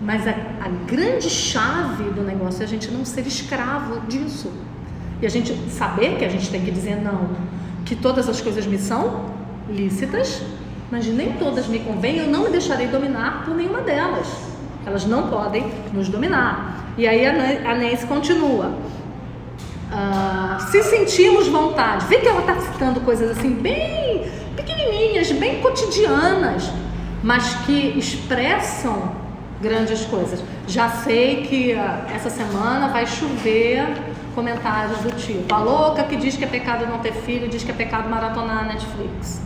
mas a grande chave do negócio é a gente não ser escravo disso, e a gente saber que a gente tem que dizer não, que todas as coisas me são lícitas, mas nem todas me convêm. Eu não me deixarei dominar por nenhuma delas, elas não podem nos dominar. E aí a Nancy continua: se sentimos vontade, vê que ela está citando coisas assim bem pequenininhas, bem cotidianas, mas que expressam grandes coisas. Já sei que essa semana vai chover comentários do tipo: a louca que diz que é pecado não ter filho, diz que é pecado maratonar a Netflix.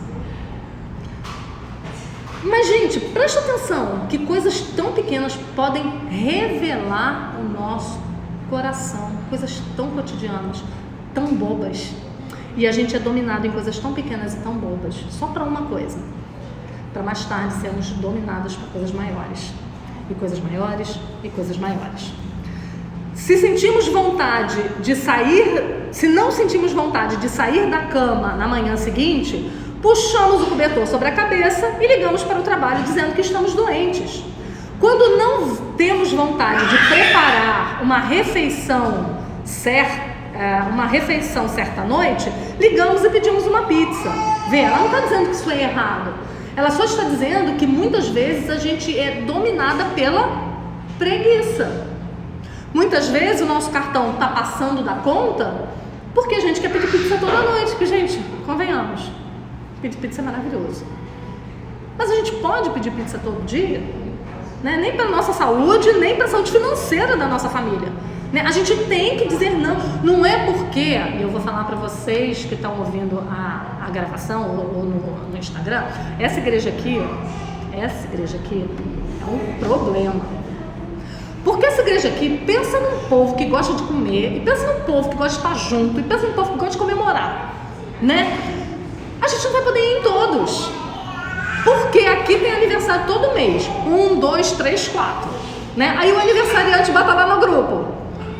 Mas, gente, presta atenção que coisas tão pequenas podem revelar o nosso coração, coisas tão cotidianas, tão bobas, e a gente é dominado em coisas tão pequenas e tão bobas, só para uma coisa, para mais tarde sermos dominados por coisas maiores, e coisas maiores, e coisas maiores. Se sentimos vontade de sair, se não sentimos vontade de sair da cama na manhã seguinte, puxamos o cobertor sobre a cabeça e ligamos para o trabalho dizendo que estamos doentes. Quando não temos vontade de preparar uma refeição certa noite, ligamos e pedimos uma pizza. Vê, ela não está dizendo que isso é errado. Ela só está dizendo que muitas vezes a gente é dominada pela preguiça. Muitas vezes o nosso cartão está passando da conta porque a gente quer pedir pizza toda noite. Que, gente, convenhamos, pedir pizza é maravilhoso. Mas a gente pode pedir pizza todo dia? né? Nem para a nossa saúde, nem para a saúde financeira da nossa família. Né? A gente tem que dizer não. Não é porque, eu vou falar para vocês que estão ouvindo a gravação ou no Instagram, essa igreja aqui é um problema. Porque essa igreja aqui pensa num povo que gosta de comer, e pensa num povo que gosta de estar junto, e pensa num povo que gosta de comemorar, né? A gente não vai poder ir em todos, porque aqui tem aniversário todo mês, 1, 2, 3, 4, né? Aí o aniversariante bota lá no grupo: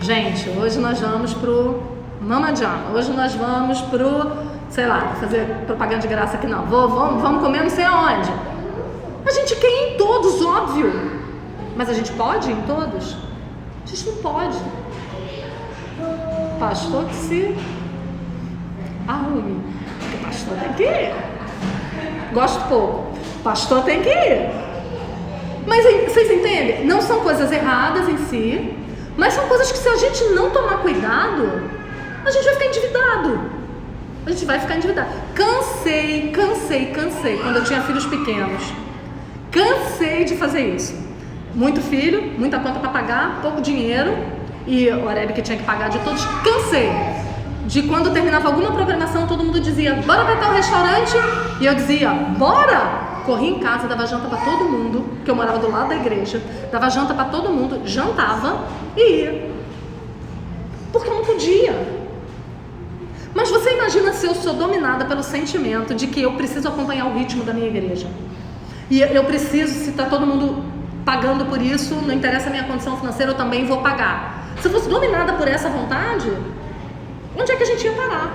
gente, hoje nós vamos pro Mama Jama, hoje nós vamos pro, sei lá, fazer propaganda de graça aqui não, vamos comer não sei aonde. A gente quer ir em todos, óbvio. Mas a gente pode ir em todos? A gente não pode. Pastor que se arrume. Porque pastor tem que ir. Gosto pouco. Pastor tem que ir. Mas vocês entendem? Não são coisas erradas em si, mas são coisas que, se a gente não tomar cuidado, a gente vai ficar endividado. A gente vai ficar endividado. Cansei. Quando eu tinha filhos pequenos, cansei de fazer isso. Muito filho, muita conta para pagar, pouco dinheiro, e o Areb que tinha que pagar de todos. Cansei de quando terminava alguma programação, todo mundo dizia: bora para tal restaurante, e eu dizia: bora! Corri em casa, dava janta para todo mundo, que eu morava do lado da igreja, dava janta para todo mundo, jantava e ia, porque eu não podia. Mas você imagina se eu sou dominada pelo sentimento de que eu preciso acompanhar o ritmo da minha igreja, e eu preciso, se está todo mundo pagando por isso, não interessa a minha condição financeira, eu também vou pagar. Se eu fosse dominada por essa vontade, onde é que a gente ia parar?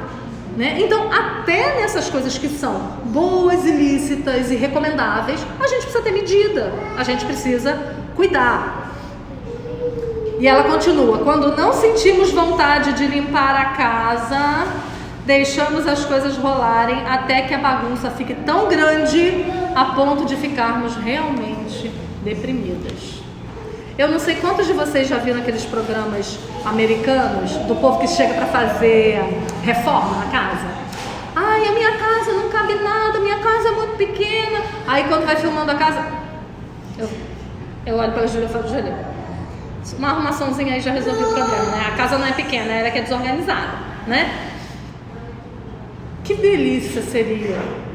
Né? Então, até nessas coisas que são boas, ilícitas e recomendáveis, a gente precisa ter medida, a gente precisa cuidar. E ela continua: quando não sentimos vontade de limpar a casa, deixamos as coisas rolarem até que a bagunça fique tão grande a ponto de ficarmos realmente deprimidas. Eu não sei quantos de vocês já viram aqueles programas americanos do povo que chega para fazer reforma na casa. Ai, a minha casa não cabe nada, minha casa é muito pequena. Aí quando vai filmando a casa, eu olho para a Júlia e falo: Júlia, uma arrumaçãozinha aí já resolveu o problema, né? A casa não é pequena, ela é que é desorganizada, né? Que delícia seria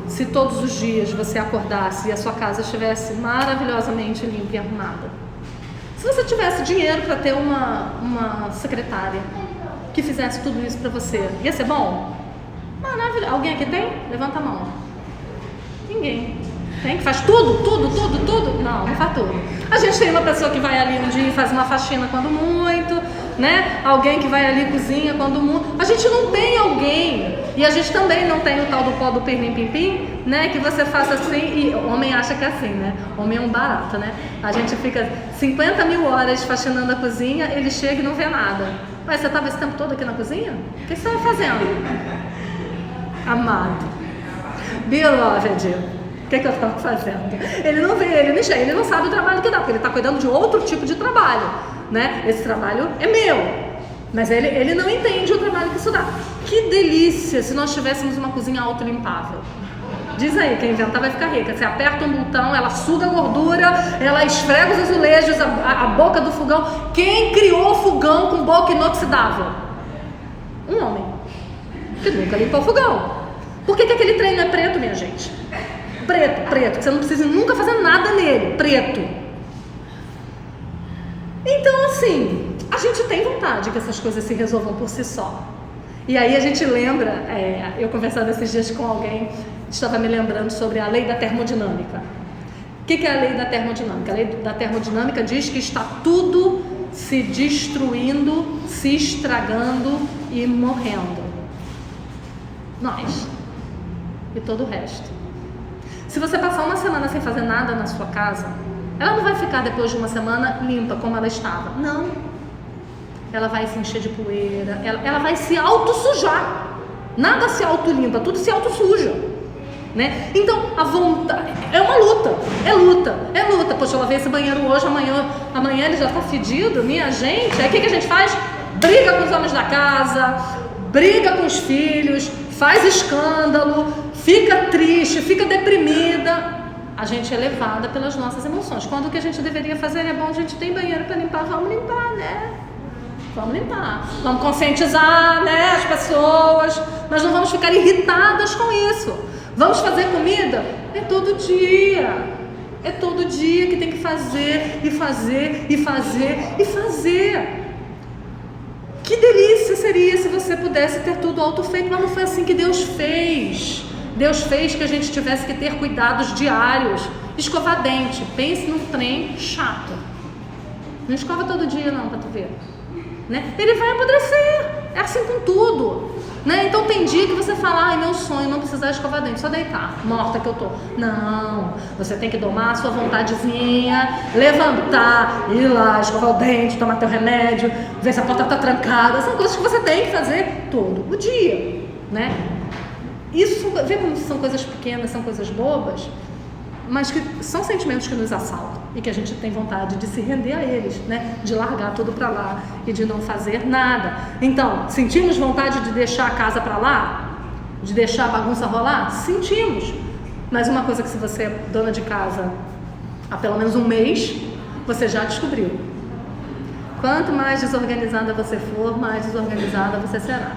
se todos os dias você acordasse e a sua casa estivesse maravilhosamente limpa e arrumada. Se você tivesse dinheiro para ter uma secretária que fizesse tudo isso para você, ia ser bom? Maravilhoso. Alguém aqui tem? Levanta a mão. Ninguém. Tem? Que faz tudo? Não faz tudo. A gente tem uma pessoa que vai ali um dia e faz uma faxina quando muito, né? Alguém que vai ali e cozinha quando muito. A gente não tem alguém. E a gente também não tem o tal do pó do pirlim-pim-pim, né? Que você faça assim, e o homem acha que é assim, né? O homem é um barato, né? A gente fica 50 mil horas faxinando a cozinha, ele chega e não vê nada. Mas você estava esse tempo todo aqui na cozinha? O que você estava fazendo? Amado, beloved, o que eu estava fazendo? Ele não vê, ele não enxerga, ele não sabe o trabalho que dá, porque ele está cuidando de outro tipo de trabalho, né? Esse trabalho é meu, mas ele não entende o trabalho que isso dá. Que delícia se nós tivéssemos uma cozinha autolimpável. Diz aí, quem inventar vai ficar rica. Você aperta um botão, ela suga a gordura, ela esfrega os azulejos, a boca do fogão. Quem criou o fogão com boca inoxidável? Um homem que nunca limpou o fogão. Por que aquele trem não é preto, minha gente? Preto, que você não precisa nunca fazer nada nele, preto. Então, assim, a gente tem vontade que essas coisas se resolvam por si só. E aí a gente lembra, eu conversando esses dias com alguém, estava me lembrando sobre a lei da termodinâmica. O que é a lei da termodinâmica? A lei da termodinâmica diz que está tudo se destruindo, se estragando e morrendo. Nós. E todo o resto. Se você passar uma semana sem fazer nada na sua casa, ela não vai ficar depois de uma semana limpa como ela estava. Não. Ela vai se encher de poeira, ela vai se auto-sujar. Nada se auto-limpa, tudo se auto-suja. Né? Então, a vontade é uma luta, é luta. Poxa, eu lavei esse banheiro hoje, amanhã ele já está fedido, minha gente. Aí o que a gente faz? Briga com os homens da casa, briga com os filhos, faz escândalo, fica triste, fica deprimida. a gente é levada pelas nossas emoções. Quando o que a gente deveria fazer é bom, a gente tem banheiro para limpar, vamos limpar, né? Vamos limpar. Vamos conscientizar, né, as pessoas, mas não vamos ficar irritadas com isso. Vamos fazer comida? É todo dia. É todo dia que tem que fazer, e fazer, e fazer, e fazer. Que delícia seria se você pudesse ter tudo autofeito, mas não foi assim que Deus fez. Deus fez que a gente tivesse que ter cuidados diários. Escovar dente, pense num trem chato. Não escova todo dia não, para tu ver. Né? Ele vai apodrecer, é assim com tudo. Né? Então tem dia que você fala, ai, meu sonho não precisar escovar dente, só deitar, morta que eu tô. Não, você tem que domar a sua vontadezinha, levantar, ir lá, escovar o dente, tomar teu remédio, ver se a porta tá trancada. São coisas que você tem que fazer todo o dia, né? Isso, vê como são coisas pequenas, são coisas bobas, mas que são sentimentos que nos assaltam e que a gente tem vontade de se render a eles, né? De largar tudo para lá e de não fazer nada. Então, sentimos vontade de deixar a casa para lá? De deixar a bagunça rolar? Sentimos. Mas uma coisa que se você é dona de casa há pelo menos um mês, você já descobriu. Quanto mais desorganizada você for, mais desorganizada você será.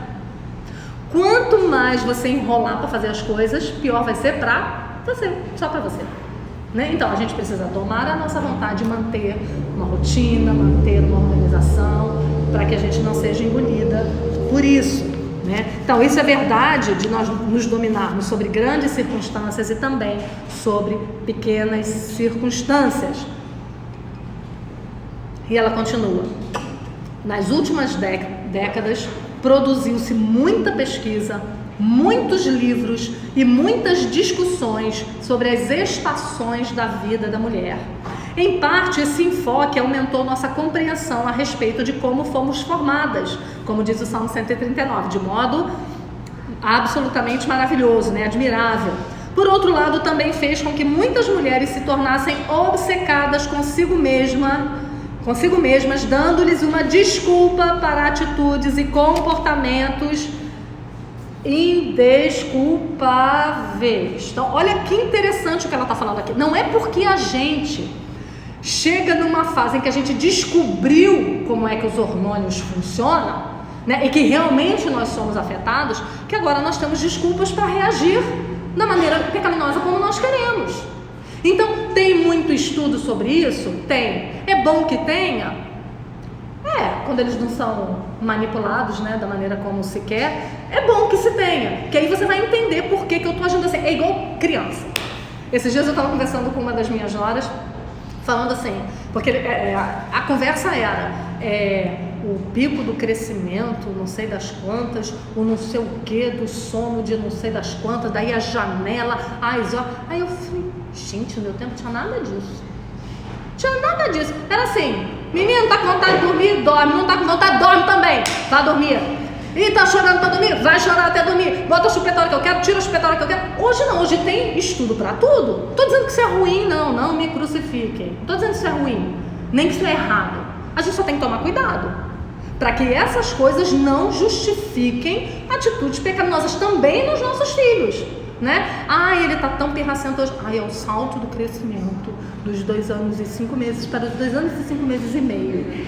Quanto mais você enrolar para fazer as coisas, pior vai ser para você, só para você. Né? Então a gente precisa tomar a nossa vontade de manter uma rotina, manter uma organização, para que a gente não seja engolida por isso. Né? Então isso é verdade de nós nos dominarmos sobre grandes circunstâncias e também sobre pequenas circunstâncias. E ela continua. Nas últimas décadas produziu-se muita pesquisa, muitos livros e muitas discussões sobre as estações da vida da mulher. Em parte, esse enfoque aumentou nossa compreensão a respeito de como fomos formadas, como diz o Salmo 139, de modo absolutamente maravilhoso, né? Admirável. Por outro lado, também fez com que muitas mulheres se tornassem obcecadas consigo mesmas, dando-lhes uma desculpa para atitudes e comportamentos indesculpáveis. Então, olha que interessante o que ela está falando aqui. Não é porque a gente chega numa fase em que a gente descobriu como é que os hormônios funcionam, né, e que realmente nós somos afetados, que agora nós temos desculpas para reagir da maneira pecaminosa como nós queremos. Então, tem muito estudo sobre isso? Tem. É bom que tenha? Quando eles não são manipulados, né, da maneira como se quer, é bom que se tenha, que aí você vai entender por que eu estou agindo assim. É igual criança. Esses dias eu estava conversando com uma das minhas noras, falando assim, porque a conversa era o pico do crescimento, não sei das quantas, o não sei o que, do sono de não sei das quantas, daí a janela, aí eu falei, gente, no meu tempo tinha nada disso. Tinha nada disso. Era assim, menino, tá com vontade de dormir? Dorme. Não tá com vontade? Dorme também. Vai dormir. E tá chorando pra dormir? Vai chorar até dormir. Bota a chupeta a hora que eu quero, tira a chupeta a hora que eu quero. Hoje não, hoje tem estudo pra tudo. Tô dizendo que isso é ruim, não me crucifiquem. Tô dizendo que isso é ruim, nem que isso é errado. A gente só tem que tomar cuidado, para que essas coisas não justifiquem atitudes pecaminosas também nos nossos filhos. Né? Ele tá tão pirracento hoje. É o salto do crescimento dos 2 anos e 5 meses para os 2 anos e 5 meses e meio.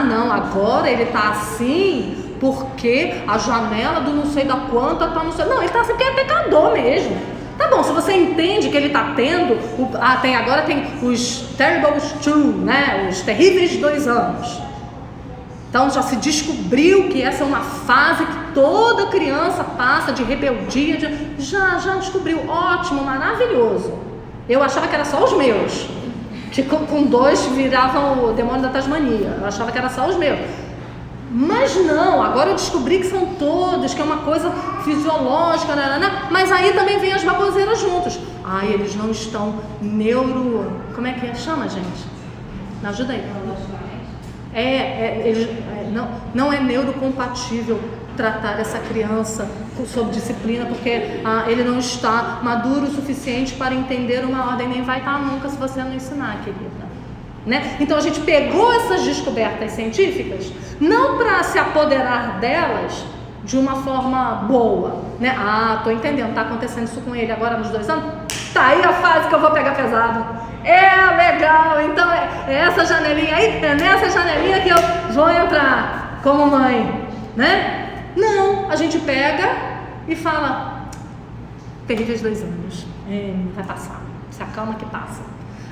Não, agora ele tá assim porque a janela do não sei da quanta tá não sei. Não, ele tá assim porque é pecador mesmo. Tá bom, se você entende que ele tá tendo, agora tem os terrible 2, né? Os terríveis 2 anos. Então já se descobriu que essa é uma fase que toda criança passa de rebeldia, já descobriu, ótimo, maravilhoso. Eu achava que era só os meus, que com 2 viravam o demônio da Tasmania, eu achava que era só os meus. Mas não, agora eu descobri que são todos, que é uma coisa fisiológica, mas aí também vem as baboseiras juntos. Eles não estão como é que chama, gente? Me ajuda aí. Não é neurocompatível tratar essa criança sob disciplina, porque ele não está maduro o suficiente para entender uma ordem, nem vai estar nunca se você não ensinar, querida. Né? Então a gente pegou essas descobertas científicas não para se apoderar delas de uma forma boa, né? Tô entendendo, tá acontecendo isso com ele agora nos 2 anos, Tá aí a fase que eu vou pegar pesado. É legal, então é essa janelinha aí, é nessa janelinha que eu vou entrar como mãe, né? Não, a gente pega e fala, terríveis 2 anos, vai passar, se acalma que passa.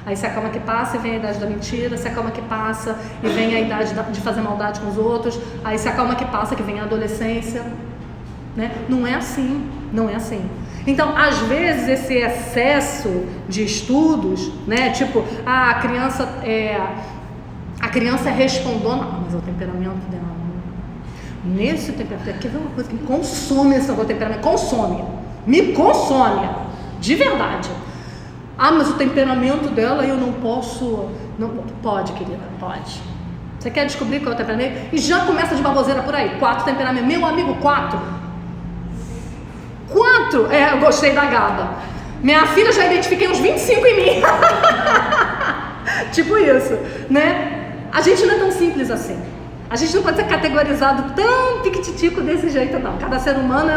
Aí se acalma que passa e vem a idade da mentira, se acalma que passa e vem a idade de fazer maldade com os outros, aí se acalma que passa que vem a adolescência, né? Não é assim, não é assim. Então, às vezes, esse excesso de estudos, né? Tipo, a criança é respondona, mas é o temperamento dela. Nesse temperamento, quer ver uma coisa que me consome esse temperamento? Me consome, de verdade. Mas o temperamento dela eu não posso. Não, pode, querida, pode. Você quer descobrir qual é o temperamento? E já começa de baboseira por aí. 4 temperamentos. Meu amigo, 4. 4? Eu gostei da Gaba. Minha filha já identifiquei uns 25 em mim. Tipo isso, né? A gente não é tão simples assim. A gente não pode ser categorizado tão piquititico desse jeito, não. Cada ser humano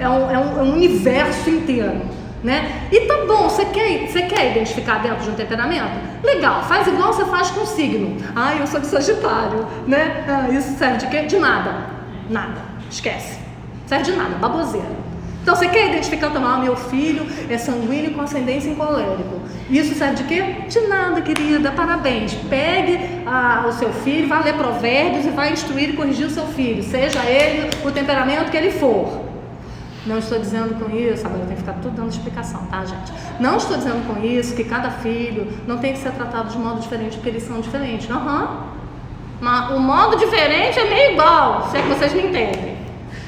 é um universo inteiro, né? E tá bom, você quer identificar dentro de um temperamento? Legal, faz igual você faz com o signo. Eu sou de Sagitário, né? Isso serve de quê? De nada. Nada. Esquece. Serve de nada, baboseira. Então você quer identificar também, meu filho é sanguíneo com ascendência em colérico. Isso serve de quê? De nada, querida, parabéns. Pegue o seu filho, vá ler provérbios e vai instruir e corrigir o seu filho, seja ele o temperamento que ele for. Não estou dizendo com isso, agora eu tenho que ficar tudo dando explicação, tá, gente? Não estou dizendo com isso que cada filho não tem que ser tratado de modo diferente, porque eles são diferentes. Mas o modo diferente é meio igual, se é que vocês me entendem,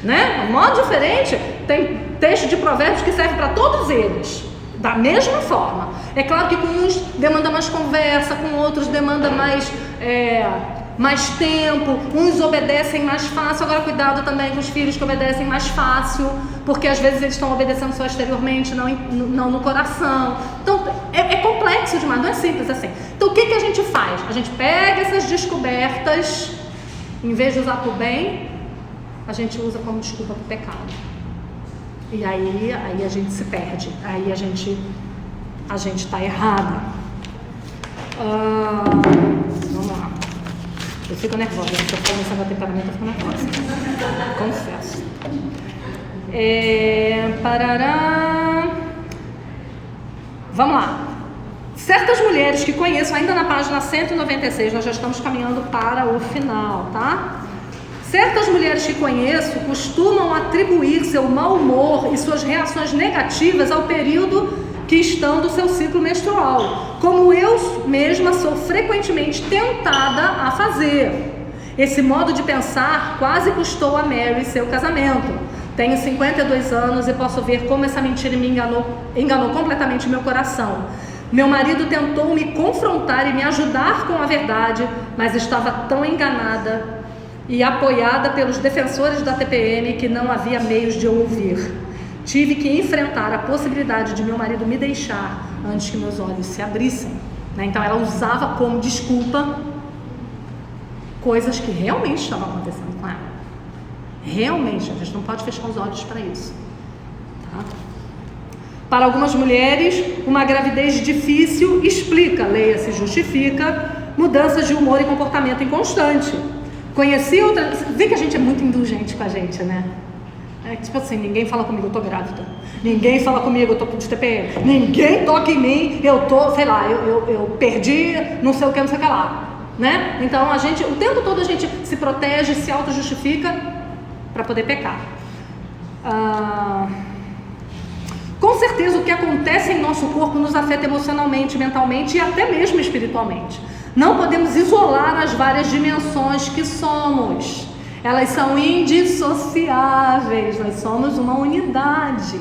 né? O modo diferente tem texto de provérbios que serve para todos eles, da mesma forma. É claro que com uns demanda mais conversa, com outros demanda mais tempo, uns obedecem mais fácil. Agora cuidado também com os filhos que obedecem mais fácil, porque às vezes eles estão obedecendo só exteriormente, não no coração. Então é complexo demais, não é simples assim. Então o que a gente faz? A gente pega essas descobertas, em vez de usar para o bem, a gente usa como desculpa para o pecado. E aí a gente se perde, aí a gente está errada. Vamos lá. Eu fico nervosa, se eu for começar meu temperamento, eu fico nervosa. Confesso. Vamos lá. Certas mulheres que conheço, ainda na página 196, nós já estamos caminhando para o final, tá? Certas mulheres que conheço costumam atribuir seu mau humor e suas reações negativas ao período que estão do seu ciclo menstrual, como eu mesma sou frequentemente tentada a fazer. Esse modo de pensar quase custou a Mary seu casamento. Tenho 52 anos e posso ver como essa mentira me enganou completamente meu coração. Meu marido tentou me confrontar e me ajudar com a verdade, mas estava tão enganada e apoiada pelos defensores da TPM que não havia meios de ouvir. Tive que enfrentar a possibilidade de meu marido me deixar antes que meus olhos se abrissem, né? Então ela usava como desculpa coisas que realmente estavam acontecendo com ela. Realmente, a gente não pode fechar os olhos para isso, tá? Para algumas mulheres, uma gravidez difícil explica, leia-se justifica, mudanças de humor e comportamento inconstante. Conheci outra... Vê que a gente é muito indulgente com a gente, né? Tipo assim, ninguém fala comigo, eu tô grávida. Ninguém fala comigo, eu tô de TPM. Ninguém toca em mim, eu tô, sei lá, eu perdi não sei o que lá, né? Então a gente, o tempo todo a gente se protege, se auto-justifica para poder pecar. Com certeza o que acontece em nosso corpo nos afeta emocionalmente, mentalmente e até mesmo espiritualmente. Não podemos isolar as várias dimensões que somos. Elas são indissociáveis, nós somos uma unidade.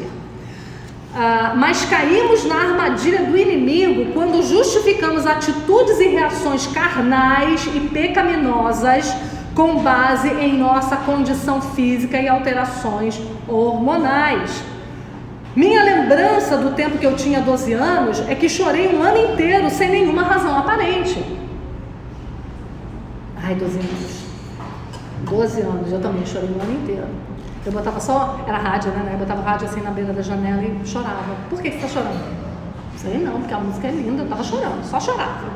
Mas caímos na armadilha do inimigo quando justificamos atitudes e reações carnais e pecaminosas com base em nossa condição física e alterações hormonais. Minha lembrança do tempo que eu tinha 12 anos é que chorei um ano inteiro sem nenhuma razão aparente. 12 anos. 12 anos, eu também chorei um ano inteiro. Eu botava só, era rádio, né? Eu botava rádio assim na beira da janela e chorava. Por que você está chorando? Sei não, porque a música é linda, eu estava chorando, só chorava.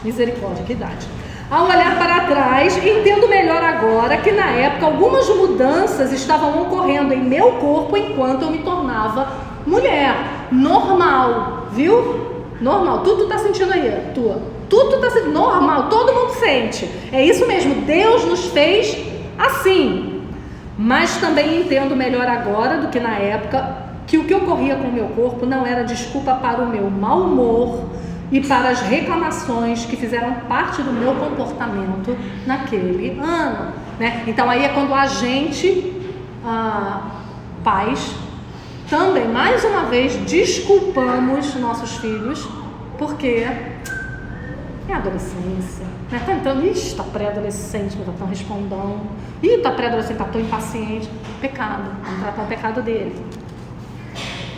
Misericórdia, que idade. Ao olhar para trás, entendo melhor agora que na época algumas mudanças estavam ocorrendo em meu corpo enquanto eu me tornava mulher. Normal, viu? Normal, tu tá sentindo aí, tu tá sentindo, normal, todo mundo sente. É isso mesmo, Deus nos fez assim. Mas também entendo melhor agora do que na época que o que ocorria com o meu corpo não era desculpa para o meu mau humor e para as reclamações que fizeram parte do meu comportamento naquele ano, né? Então aí é quando a gente, pais, também mais uma vez desculpamos nossos filhos, porque é adolescência, né? Tá entrando, tá pré-adolescente, não tá tão respondendo, tá pré-adolescente, tá tão impaciente, pecado, vamos tratar o pecado dele.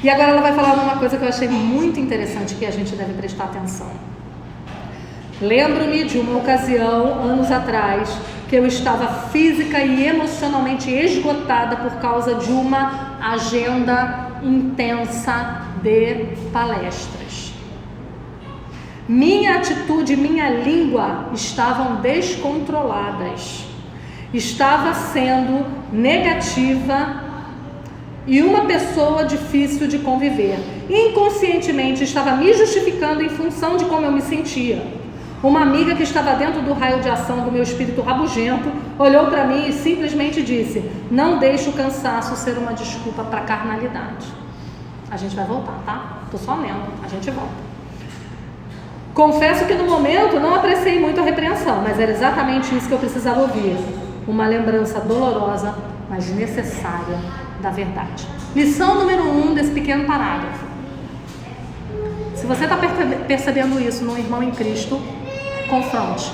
E agora ela vai falar uma coisa que eu achei muito interessante, que a gente deve prestar atenção. Lembro-me de uma ocasião, anos atrás, que eu estava física e emocionalmente esgotada por causa de uma agenda intensa de palestras. Minha atitude e minha língua estavam descontroladas. Estava sendo negativa e uma pessoa difícil de conviver. Inconscientemente estava me justificando em função de como eu me sentia. Uma amiga que estava dentro do raio de ação do meu espírito rabugento olhou para mim e simplesmente disse: não deixe o cansaço ser uma desculpa para a carnalidade. A gente vai voltar, tá? Tô só lendo, a gente volta. Confesso que no momento não apreciei muito a repreensão, mas era exatamente isso que eu precisava ouvir. Uma lembrança dolorosa, mas necessária da verdade. Lição número 1 desse pequeno parágrafo. Se você está percebendo isso num irmão em Cristo, confronte.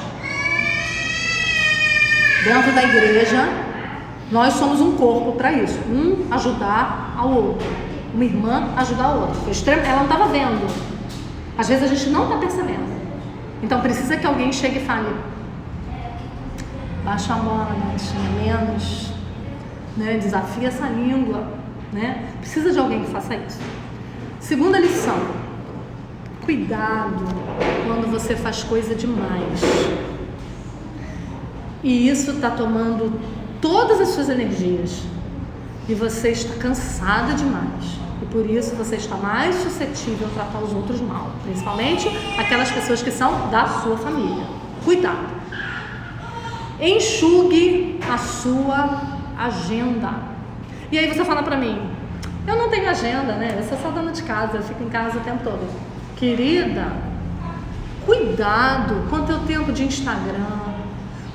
Dentro da igreja, nós somos um corpo para isso. Um ajudar ao outro. Uma irmã ajudar a outra. Ela não estava vendo. Às vezes a gente não está percebendo. Então precisa que alguém chegue e fale: baixa a bola, menos, né? Desafia essa língua, né? Precisa de alguém que faça isso. Segunda lição: cuidado quando você faz coisa demais e isso está tomando todas as suas energias e você está cansada demais e por isso você está mais suscetível a tratar os outros mal, principalmente aquelas pessoas que são da sua família. Cuidado. Enxugue a sua agenda. E aí você fala para mim: eu não tenho agenda, né? Eu sou só dona de casa, eu fico em casa o tempo todo. Querida, cuidado com o teu tempo de Instagram,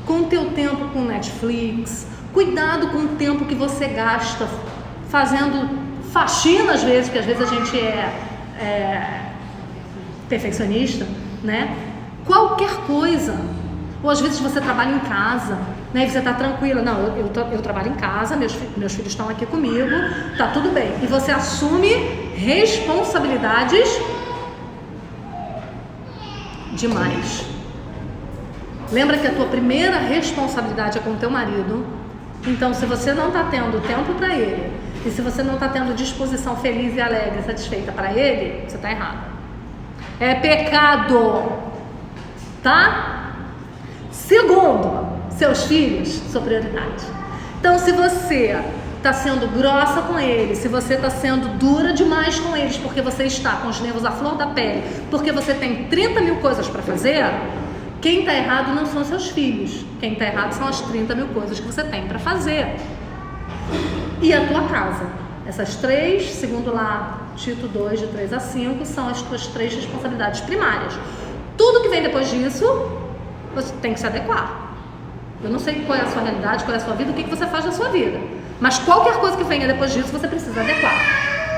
com o teu tempo com Netflix, cuidado com o tempo que você gasta fazendo faxina às vezes, porque às vezes a gente é perfeccionista, né? Qualquer coisa. Ou às vezes você trabalha em casa, né? E você está tranquila. Não, eu trabalho em casa, meus filhos estão aqui comigo, tá tudo bem. E você assume responsabilidades demais. Lembra que a tua primeira responsabilidade é com o teu marido. Então, se você não está tendo tempo para ele, e se você não está tendo disposição feliz e alegre, satisfeita para ele, você está errado. É pecado, tá? Segundo, seus filhos, sua prioridade. Então, se você está sendo grossa com eles, se você está sendo dura demais com eles, porque você está com os nervos à flor da pele, porque você tem 30 mil coisas para fazer, quem está errado não são seus filhos. Quem está errado são as 30 mil coisas que você tem para fazer. E a tua casa. Essas 3, segundo lá Tito 2, de 3 a 5, são as tuas 3 responsabilidades primárias. Tudo que vem depois disso, você tem que se adequar. Eu não sei qual é a sua realidade, qual é a sua vida, o que você faz na sua vida. Mas qualquer coisa que venha depois disso, você precisa adequar.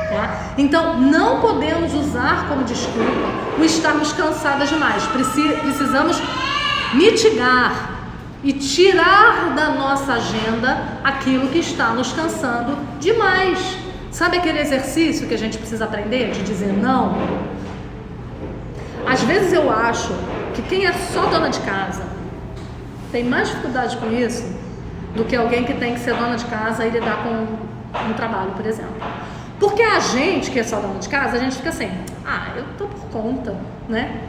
Tá? Então, não podemos usar como desculpa o estarmos cansadas demais. Precisamos mitigar e tirar da nossa agenda aquilo que está nos cansando demais. Sabe aquele exercício que a gente precisa aprender de dizer não? Às vezes eu acho que quem é só dona de casa tem mais dificuldade com isso do que alguém que tem que ser dona de casa e lidar com no trabalho, por exemplo. Porque a gente, que é só dona de casa, a gente fica assim, eu tô por conta, né?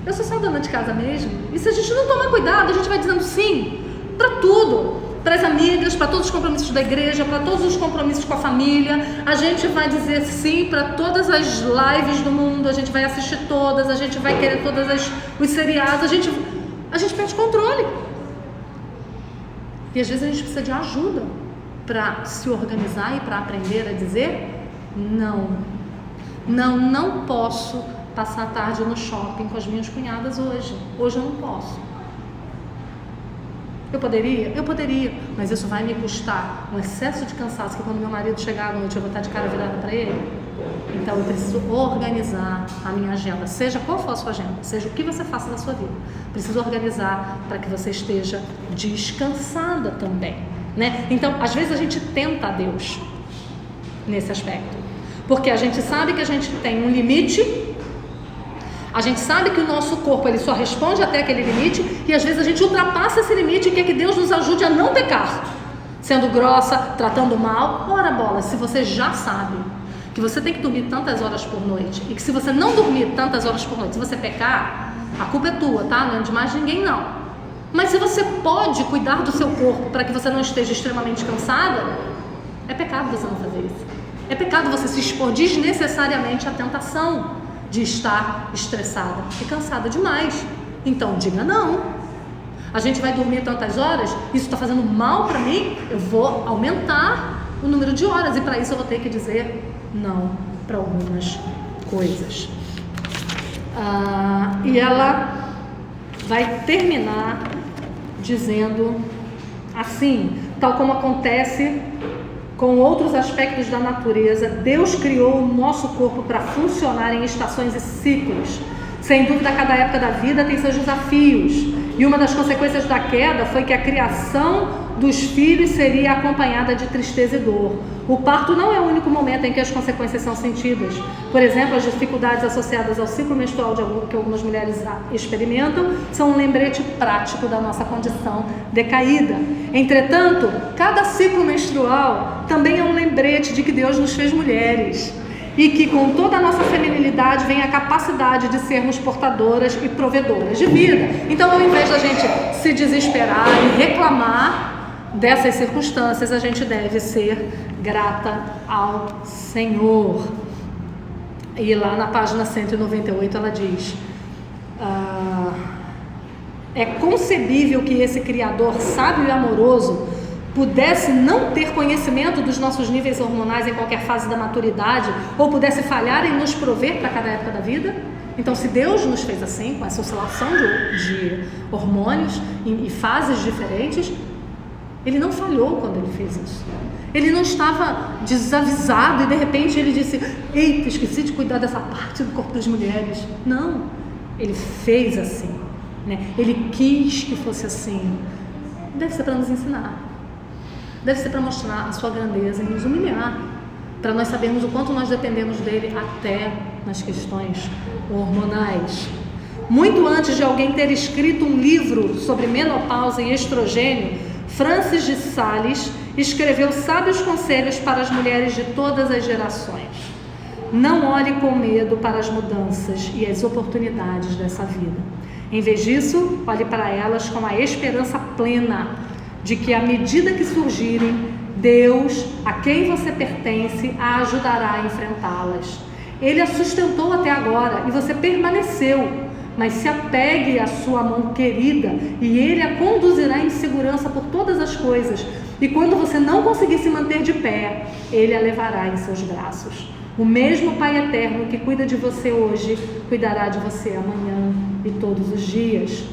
Eu sou só dona de casa mesmo. E se a gente não tomar cuidado, a gente vai dizendo sim para tudo. Para as amigas, para todos os compromissos da igreja, para todos os compromissos com a família. A gente vai dizer sim para todas as lives do mundo, a gente vai assistir todas, a gente vai querer os seriados, a gente perde controle. E às vezes a gente precisa de ajuda para se organizar e para aprender a dizer não posso passar a tarde no shopping com as minhas cunhadas hoje eu não posso. Eu poderia, mas isso vai me custar um excesso de cansaço, que quando meu marido chegar à noite eu vou estar de cara virada para ele. Então eu preciso organizar a minha agenda, seja qual for a sua agenda, seja o que você faça na sua vida. Preciso organizar para que você esteja descansada também, né? Então, às vezes a gente tenta a Deus nesse aspecto, porque a gente sabe que a gente tem um limite. A gente sabe que o nosso corpo ele só responde até aquele limite, e às vezes a gente ultrapassa esse limite e quer que Deus nos ajude a não pecar, sendo grossa, tratando mal. Ora bola, se você já sabe que você tem que dormir tantas horas por noite, e que se você não dormir tantas horas por noite, se você pecar, a culpa é tua, tá? Não é de mais ninguém não. Mas se você pode cuidar do seu corpo para que você não esteja extremamente cansada, é pecado você não fazer isso. É pecado você se expor desnecessariamente à tentação de estar estressada e cansada demais. Então diga não. A gente vai dormir tantas horas, isso está fazendo mal para mim, eu vou aumentar o número de horas, e para isso eu vou ter que dizer não para algumas coisas. E ela vai terminar dizendo assim: tal como acontece com outros aspectos da natureza, Deus criou o nosso corpo para funcionar em estações e ciclos. Sem dúvida, cada época da vida tem seus desafios, e uma das consequências da queda foi que a criação dos filhos seria acompanhada de tristeza e dor. O parto não é o único momento em que as consequências são sentidas. Por exemplo, as dificuldades associadas ao ciclo menstrual que algumas mulheres experimentam são um lembrete prático da nossa condição decaída. Entretanto, cada ciclo menstrual também é um lembrete de que Deus nos fez mulheres, e que com toda a nossa feminilidade vem a capacidade de sermos portadoras e provedoras de vida. Então, ao invés da gente se desesperar e reclamar dessas circunstâncias, a gente deve ser grata ao Senhor. E lá na página 198 ela diz: é concebível que esse Criador sábio e amoroso pudesse não ter conhecimento dos nossos níveis hormonais em qualquer fase da maturidade, ou pudesse falhar em nos prover para cada época da vida? Então, se Deus nos fez assim, com essa oscilação de hormônios e fases diferentes, Ele não falhou quando Ele fez isso. Ele não estava desavisado e de repente Ele disse: eita, esqueci de cuidar dessa parte do corpo das mulheres. Não, Ele fez assim, né? Ele quis que fosse assim. Deve ser para nos ensinar, deve ser para mostrar a sua grandeza e nos humilhar, para nós sabermos o quanto nós dependemos dele até nas questões hormonais. Muito antes de alguém ter escrito um livro sobre menopausa e estrogênio, Francis de Sales escreveu sábios conselhos para as mulheres de todas as gerações. Não olhe com medo para as mudanças e as oportunidades dessa vida. Em vez disso, olhe para elas com a esperança plena de que, à medida que surgirem, Deus, a quem você pertence, a ajudará a enfrentá-las. Ele a sustentou até agora e você permaneceu, mas se apegue à sua mão querida e Ele a conduzirá em segurança por todas as coisas. E quando você não conseguir se manter de pé, Ele a levará em seus braços. O mesmo Pai Eterno que cuida de você hoje, cuidará de você amanhã e todos os dias.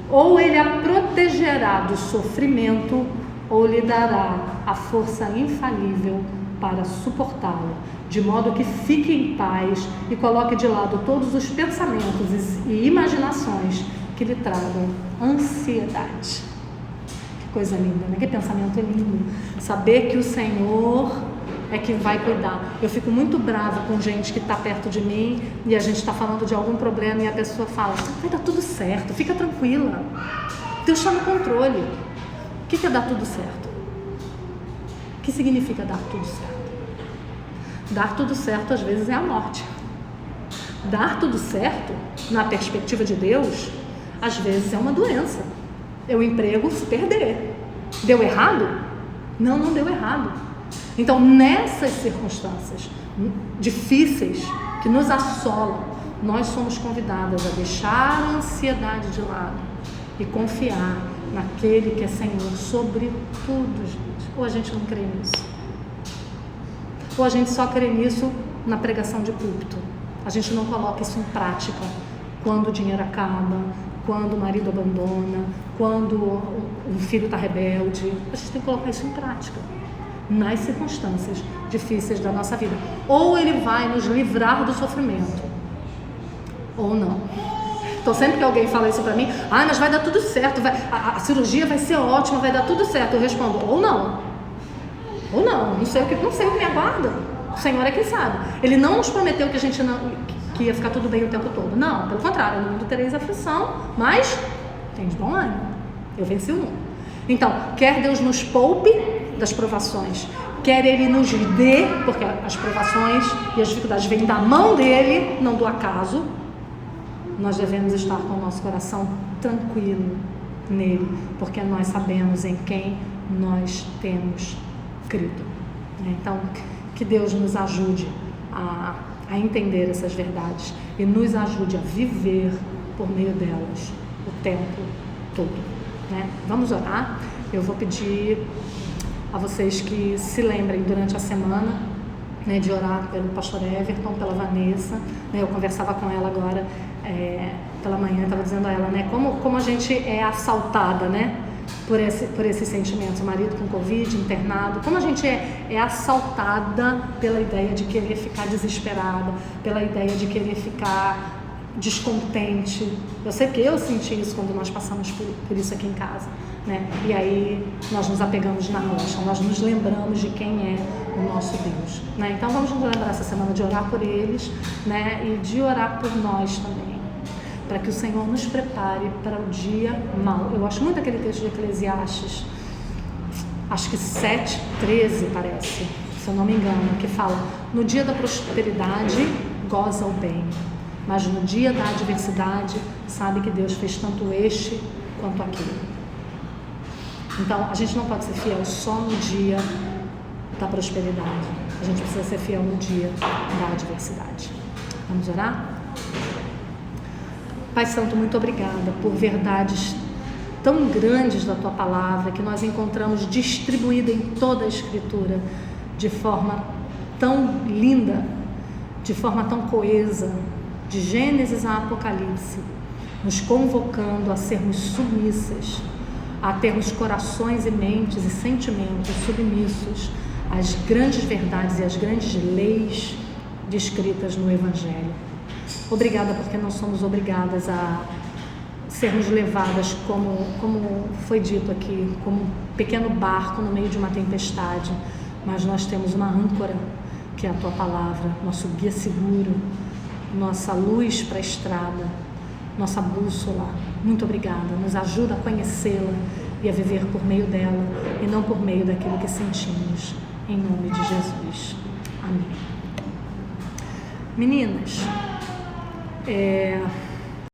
Ou Ele a protegerá do sofrimento, ou lhe dará a força infalível para suportá-lo, de modo que fique em paz e coloque de lado todos os pensamentos e imaginações que lhe tragam ansiedade. Que coisa linda, né? Que pensamento lindo. Saber que o Senhor é que vai cuidar. Eu fico muito brava com gente que está perto de mim e a gente está falando de algum problema e a pessoa fala: vai dar tudo certo, fica tranquila, Deus está no controle. O que é dar tudo certo? O que significa dar tudo certo? Dar tudo certo às vezes é a morte. Dar tudo certo, na perspectiva de Deus, às vezes é uma doença. É o emprego se perder. Deu errado? Não, não deu errado. Então, nessas circunstâncias difíceis que nos assolam, nós somos convidadas a deixar a ansiedade de lado e confiar naquele que é Senhor sobre tudo, gente. Ou a gente não crê nisso? Ou a gente só crê nisso na pregação de púlpito? A gente não coloca isso em prática quando o dinheiro acaba, quando o marido abandona, quando o filho está rebelde. A gente tem que colocar isso em prática nas circunstâncias difíceis da nossa vida. Ou ele vai nos livrar do sofrimento, ou não. Então sempre que alguém fala isso pra mim, mas vai dar tudo certo, a cirurgia vai ser ótima, vai dar tudo certo, eu respondo, ou não, não sei o que me aguarda. O Senhor é quem sabe. Ele não nos prometeu que a gente que ia ficar tudo bem o tempo todo. Não, pelo contrário, no mundo tereis aflição, mas tem de bom ânimo, eu venci o mundo. Então, quer Deus nos poupe das provações, quer Ele nos dê, porque as provações e as dificuldades vêm da mão dEle, não do acaso, nós devemos estar com o nosso coração tranquilo nele, porque nós sabemos em quem nós temos crido. Então, que Deus nos ajude a entender essas verdades e nos ajude a viver por meio delas o tempo todo. Vamos orar. Eu vou pedir a vocês que se lembrem durante a semana, de orar pelo pastor Everton, pela Vanessa. Eu conversava com ela agora pela manhã, estava dizendo a ela, como a gente é assaltada, por esses sentimentos. O marido com Covid, internado, como a gente é assaltada pela ideia de querer ficar desesperada, pela ideia de querer ficar descontente. Eu sei que eu senti isso quando nós passamos por isso aqui em casa, e aí nós nos apegamos na rocha, nós nos lembramos de quem é o nosso Deus, Então vamos nos lembrar essa semana de orar por eles, e de orar por nós também, para que o Senhor nos prepare para o dia mau. Eu gosto muito daquele texto de Eclesiastes, acho que 7:13 parece, se eu não me engano, que fala: no dia da prosperidade goza o bem, mas no dia da adversidade sabe que Deus fez tanto este quanto aquele. Então a gente não pode ser fiel só no dia da prosperidade, a gente precisa ser fiel no dia da adversidade. Vamos orar? Pai Santo, muito obrigada por verdades tão grandes da Tua Palavra, que nós encontramos distribuída em toda a Escritura, de forma tão linda, de forma tão coesa, de Gênesis a Apocalipse, nos convocando a sermos submissas, a termos corações e mentes e sentimentos submissos às grandes verdades e às grandes leis descritas no Evangelho. Obrigada porque não somos obrigadas a sermos levadas, como foi dito aqui, como um pequeno barco no meio de uma tempestade, mas nós temos uma âncora, que é a Tua Palavra, nosso guia seguro, nossa luz para a estrada, nossa bússola. Muito obrigada, nos ajuda a conhecê-la e a viver por meio dela e não por meio daquilo que sentimos, em nome de Jesus. Amém. Meninas,